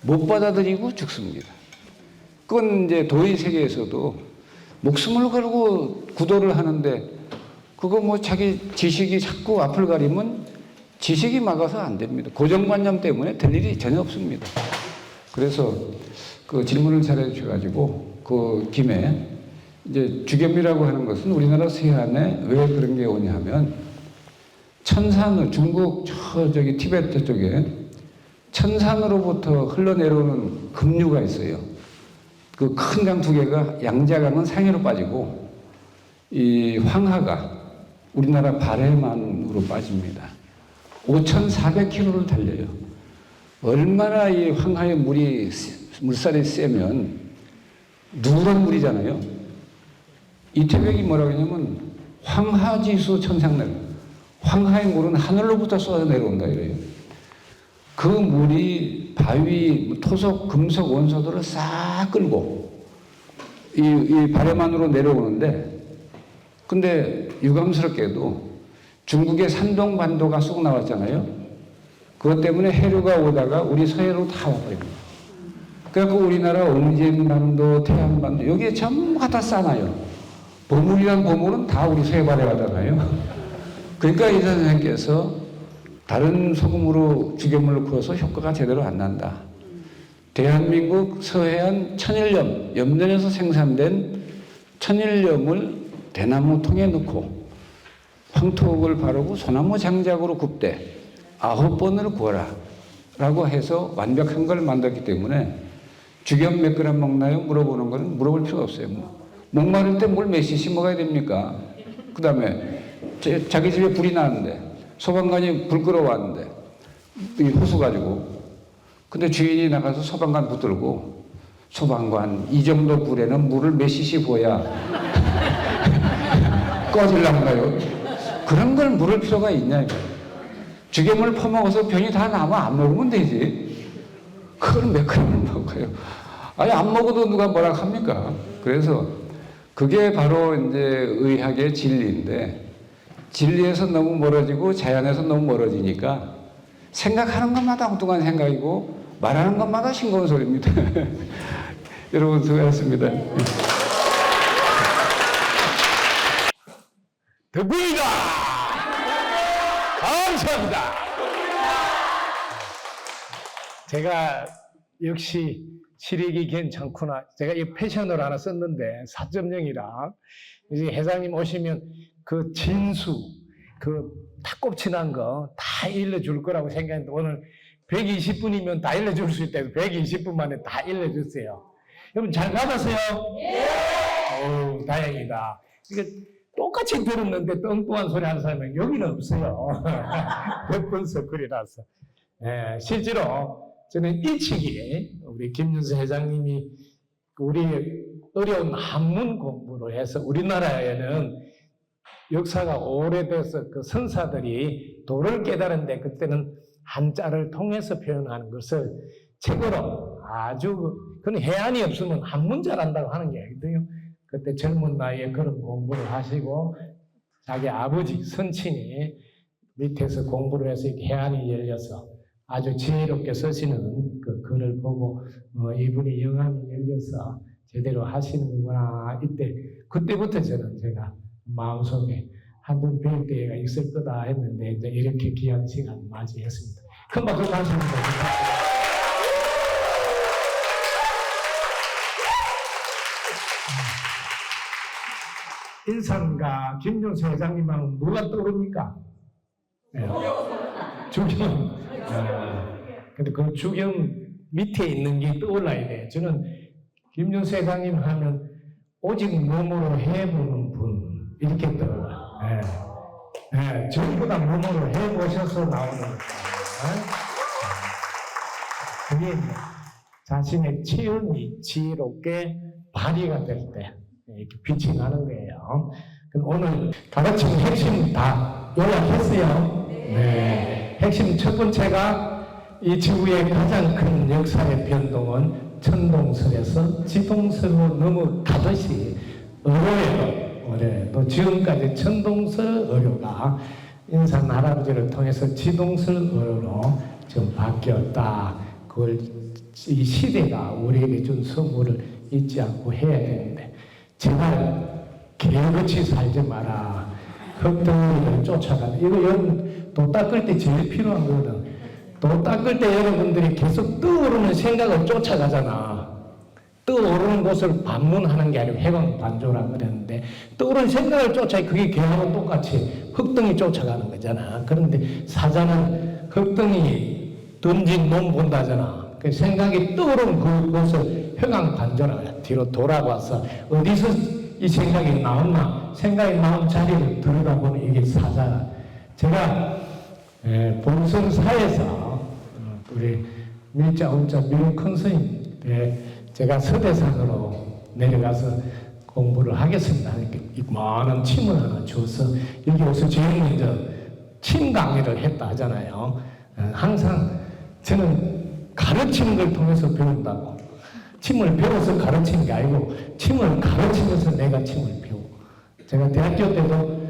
못 받아들이고 죽습니다. 그건 이제 도의 세계에서도 목숨을 걸고 구도를 하는데 그거 뭐 자기 지식이 자꾸 앞을 가리면 지식이 막아서 안 됩니다. 고정관념 때문에 될 일이 전혀 없습니다. 그래서 그 질문을 잘해 주셔가지고 그 김에 이제 주겸이라고 하는 것은 우리나라 서해안에 왜 그런 게 오냐 하면 천산으로 중국 저기 티베트 쪽에 천산으로부터 흘러내려오는 급류가 있어요. 그 큰 강 2개가 양자강은 상해로 빠지고 이 황하가 우리나라 바레만으로 빠집니다. 5,400km를 달려요. 얼마나 이 황하의 물살이 세면 누런 물이잖아요. 이태백이 뭐라고 하냐면 황하지수 천상날. 황하의 물은 하늘로부터 쏟아 내려온다 이래요. 그 물이 바위, 토속, 금속 원소들을 싹 끌고 이 바레만으로 내려오는데 근데 유감스럽게도 중국의 산동반도가 쑥 나왔잖아요. 그것 때문에 해류가 오다가 우리 서해로 다 와버립니다. 그래갖고 우리나라 옹진반도, 태안반도 여기에 전부 갖다 싸놔요. 보물이란 보물은 다 우리 서해발에 가잖아요. 그러니까 이 선생님께서 다른 소금으로 주겸을 넣어서 효과가 제대로 안 난다. 대한민국 서해안 천일염, 염전에서 생산된 천일염을 대나무통에 넣고 황토옥을 바르고 소나무 장작으로 굽되 9번을 구워라 라고 해서 완벽한 걸 만들었기 때문에 주겸 몇 그램 먹나요? 물어보는 거는 물어볼 필요가 없어요. 목마를 때 물 몇 cc 먹어야 됩니까? 그 다음에 자기 집에 불이 나는데 소방관이 불 끌어왔는데 이 호수 가지고 근데 주인이 나가서 소방관 붙들고 소방관 이 정도 불에는 물을 몇 cc 부어야 꺼질란가요? 그런 걸 물을 필요가 있냐 이거. 주겸을 퍼먹어서 병이 다 나면 안 먹으면 되지. 그걸 몇 그램을 먹어요. 아니, 안 먹어도 누가 뭐라 합니까? 그래서 그게 바로 이제 의학의 진리인데, 진리에서 너무 멀어지고 자연에서 너무 멀어지니까 생각하는 것마다 엉뚱한 생각이고 말하는 것마다 싱거운 소리입니다. 여러분 수고하셨습니다. 덕분이다. 감사합니다. 제가 역시 시력이 괜찮구나. 제가 이 패션을 하나 썼는데 4.0이라 이제 회장님 오시면 그 진수, 그 탁꼽친한 거 다 일러줄 거라고 생각했는데 오늘 120분이면 다 일러줄 수 있다고 120분 만에 다 일러줬어요. 여러분 잘 받았어요? 예! 어우, 다행이다. 이게 똑같이 들었는데 뚱뚱한 소리 하는 사람은 여기는 없어요. 몇 번 서클이라서. 예, 실제로 저는 일찍이 우리 김윤수 회장님이 우리 어려운 한문 공부를 해서 우리나라에는 역사가 오래돼서 그 선사들이 도를 깨달은데 그때는 한자를 통해서 표현하는 것을 책으로 아주 그건 해안이 없으면 한문 잘한다고 하는 게 아니거든요. 그때 젊은 나이에 그런 공부를 하시고 자기 아버지 선친이 밑에서 공부를 해서 해안이 열려서 아주 지혜롭게 쓰시는 그 글을 보고 이분이 영감이 열려서 제대로 하시는구나. 그때부터 저는 제가 마음속에 한 번 뵐 때가 있을 거다 했는데 이제 이렇게 귀한 시간 맞이했습니다. 큰 박수 감사합니다. 인산과 김윤수 회장님하고 누가 떠오릅니까? 네. 주경. 근데 그 주경 밑에 있는 게 떠올라야 돼. 저는 김윤수 회장님 하면 오직 몸으로 해보는 분 이렇게 떠올라. 전부 다 몸으로 해보셔서 나오는 거예요. 그게 자신의 체험이 지혜롭게 발휘가 될 때 이렇게 빛이 나는 거예요. 그럼 오늘 가르치는 핵심 다 요약했어요. 네. 핵심 첫 번째가 이 지구의 가장 큰 역사의 변동은 천동설에서 지동설로 넘어가듯이 어려워요. 또 지금까지 천동설 어료가 인산 할아버지를 통해서 지동설 어료로 지금 바뀌었다. 그걸 이 시대가 우리에게 준 선물을 잊지 않고 해야 되는데 제발 개같이 살지 마라. 흙덩이를 쫓아가는 이거 여러분 도 닦을 때 제일 필요한 거거든. 도 닦을 때 여러분들이 계속 떠오르는 생각을 쫓아가잖아. 떠오르는 곳을 반문하는 게 아니고 해방반조라 그랬는데 떠오르는 생각을 쫓아 그게 개하고 똑같이 흙덩이 쫓아가는 거잖아. 그런데 사자는 흙덩이 던진 놈 본다잖아. 그 생각이 떠오르는 그곳을 해방반조라 그래. 뒤로 돌아와서 어디서 이 생각이 나왔나 생각이 나온 자리를 들여다보는 이게 사자. 제가 본성사에서 우리 밀자 운자 미륵 큰 스님 제가 서대산으로 내려가서 공부를 하겠습니다. 이렇게 많은 침을 하나 줘서 여기 와서 제일 먼저 침 강의를 했다 하잖아요. 항상 저는 가르치는 걸 통해서 배운다고. 침을 배워서 가르치는 게 아니고 침을 가르치면서 내가 침을 배우고. 제가 대학교 때도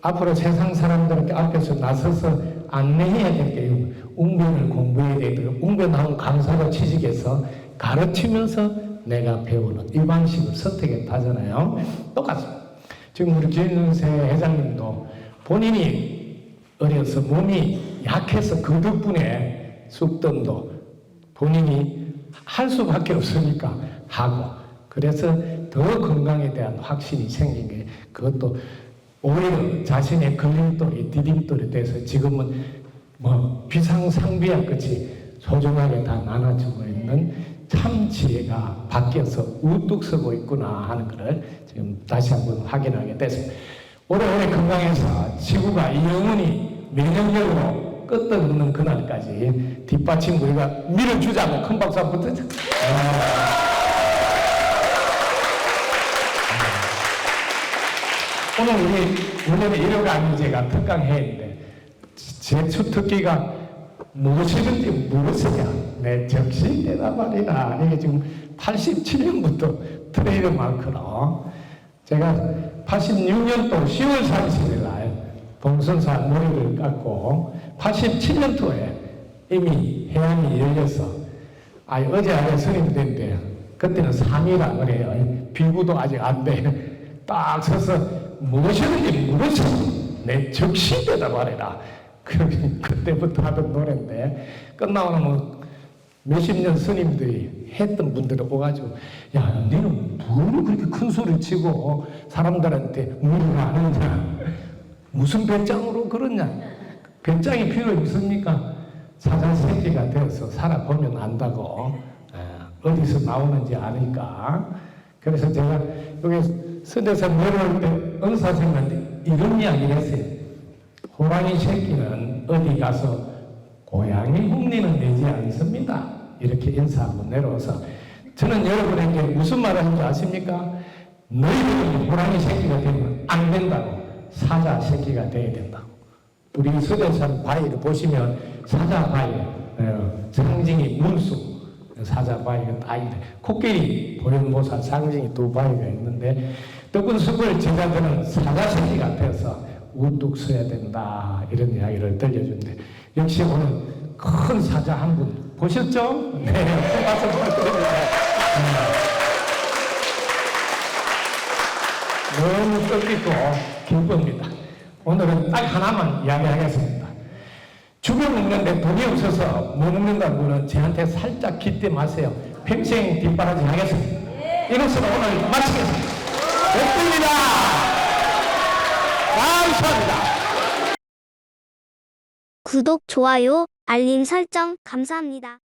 앞으로 세상 사람들 앞에서 나서서 안내해야 될 게 웅변을 공부해야 되고 웅변하고 강사로 취직해서 가르치면서 내가 배우는 이 방식을 선택했다잖아요. 똑같습니다. 지금 우리 김윤수 회장님도 본인이 어려서 몸이 약해서 그 덕분에 숙덤도 본인이 할 수밖에 없으니까 하고 그래서 더 건강에 대한 확신이 생긴 게 그것도 오히려 자신의 걸림돌이 디딤돌이 돼서 지금은 뭐 비상상비와 같이 소중하게 다 나눠주고 있는 참 지혜가 바뀌어서 우뚝 서고 있구나 하는 것을 지금 다시 한번 확인하게 됐습니다. 오래오래 건강해서 지구가 영원히 명령적으로 끄떡없는 그날까지 뒷받침 우리가 밀어주자고 큰 박수 한번 붙여줘. 오늘 우리 원래는 일요강의제가 특강회인데 제 첫 특기가 무엇이든지 물으세요. 내 적시대다 말이다. 이게 지금 87년부터 트레이드 마크로 제가 86년도 10월 30일 날 동선사 머리를 깎고 87년도에 이미 해안이 열려서 어제 아래 스님인데 그때는 3이라 그래요. 비구도 아직 안 돼. 딱 서서 무엇이든지 내 적시대다 말이라. 그때부터 하던 노래인데 끝나고 뭐 몇십 년 스님들이 했던 분들이 오가지고 야 너는 뭘 그렇게 큰 소리 치고 사람들한테 물을 안 하냐 무슨 배짱으로 그러냐 배짱이 필요 있습니까? 사자 새끼가 되어서 살아보면 안다고 어디서 나오는지 아니까 그래서 제가 여기 서대에서 내려올 때 은사생한테 이런 이야기를 했어요. 호랑이 새끼는 어디 가서 고양이 흉내는 내지 않습니다. 이렇게 인사하고 내려와서 저는 여러분에게 무슨 말을 하는지 아십니까? 너희들이 호랑이 새끼가 되면 안 된다고 사자 새끼가 돼야 된다고. 우리 서대산 바위를 보시면 사자 바위 상징이 문수 사자 바위가 딱 있는데 코끼리 보현보살 상징이 두 바위가 있는데 떡은숲을 제자들은 사자 새끼가 되어서 우뚝 서야 된다 이런 이야기를 들려주는데 역시 오늘 큰 사자 한 분 보셨죠? 네, 박수 부탁드립니다. 너무 뜻깊고 기쁩니다. 오늘은 딱 하나만 이야기하겠습니다. 죽여 먹는데 돈이 없어서 못 먹는다는 분은 저한테 살짝 기대 마세요. 평생 뒷바라지 하겠습니다. 이것으로 오늘 마치겠습니다. 됐습니다. 감사합니다. 구독, 좋아요, 알림 설정 감사합니다.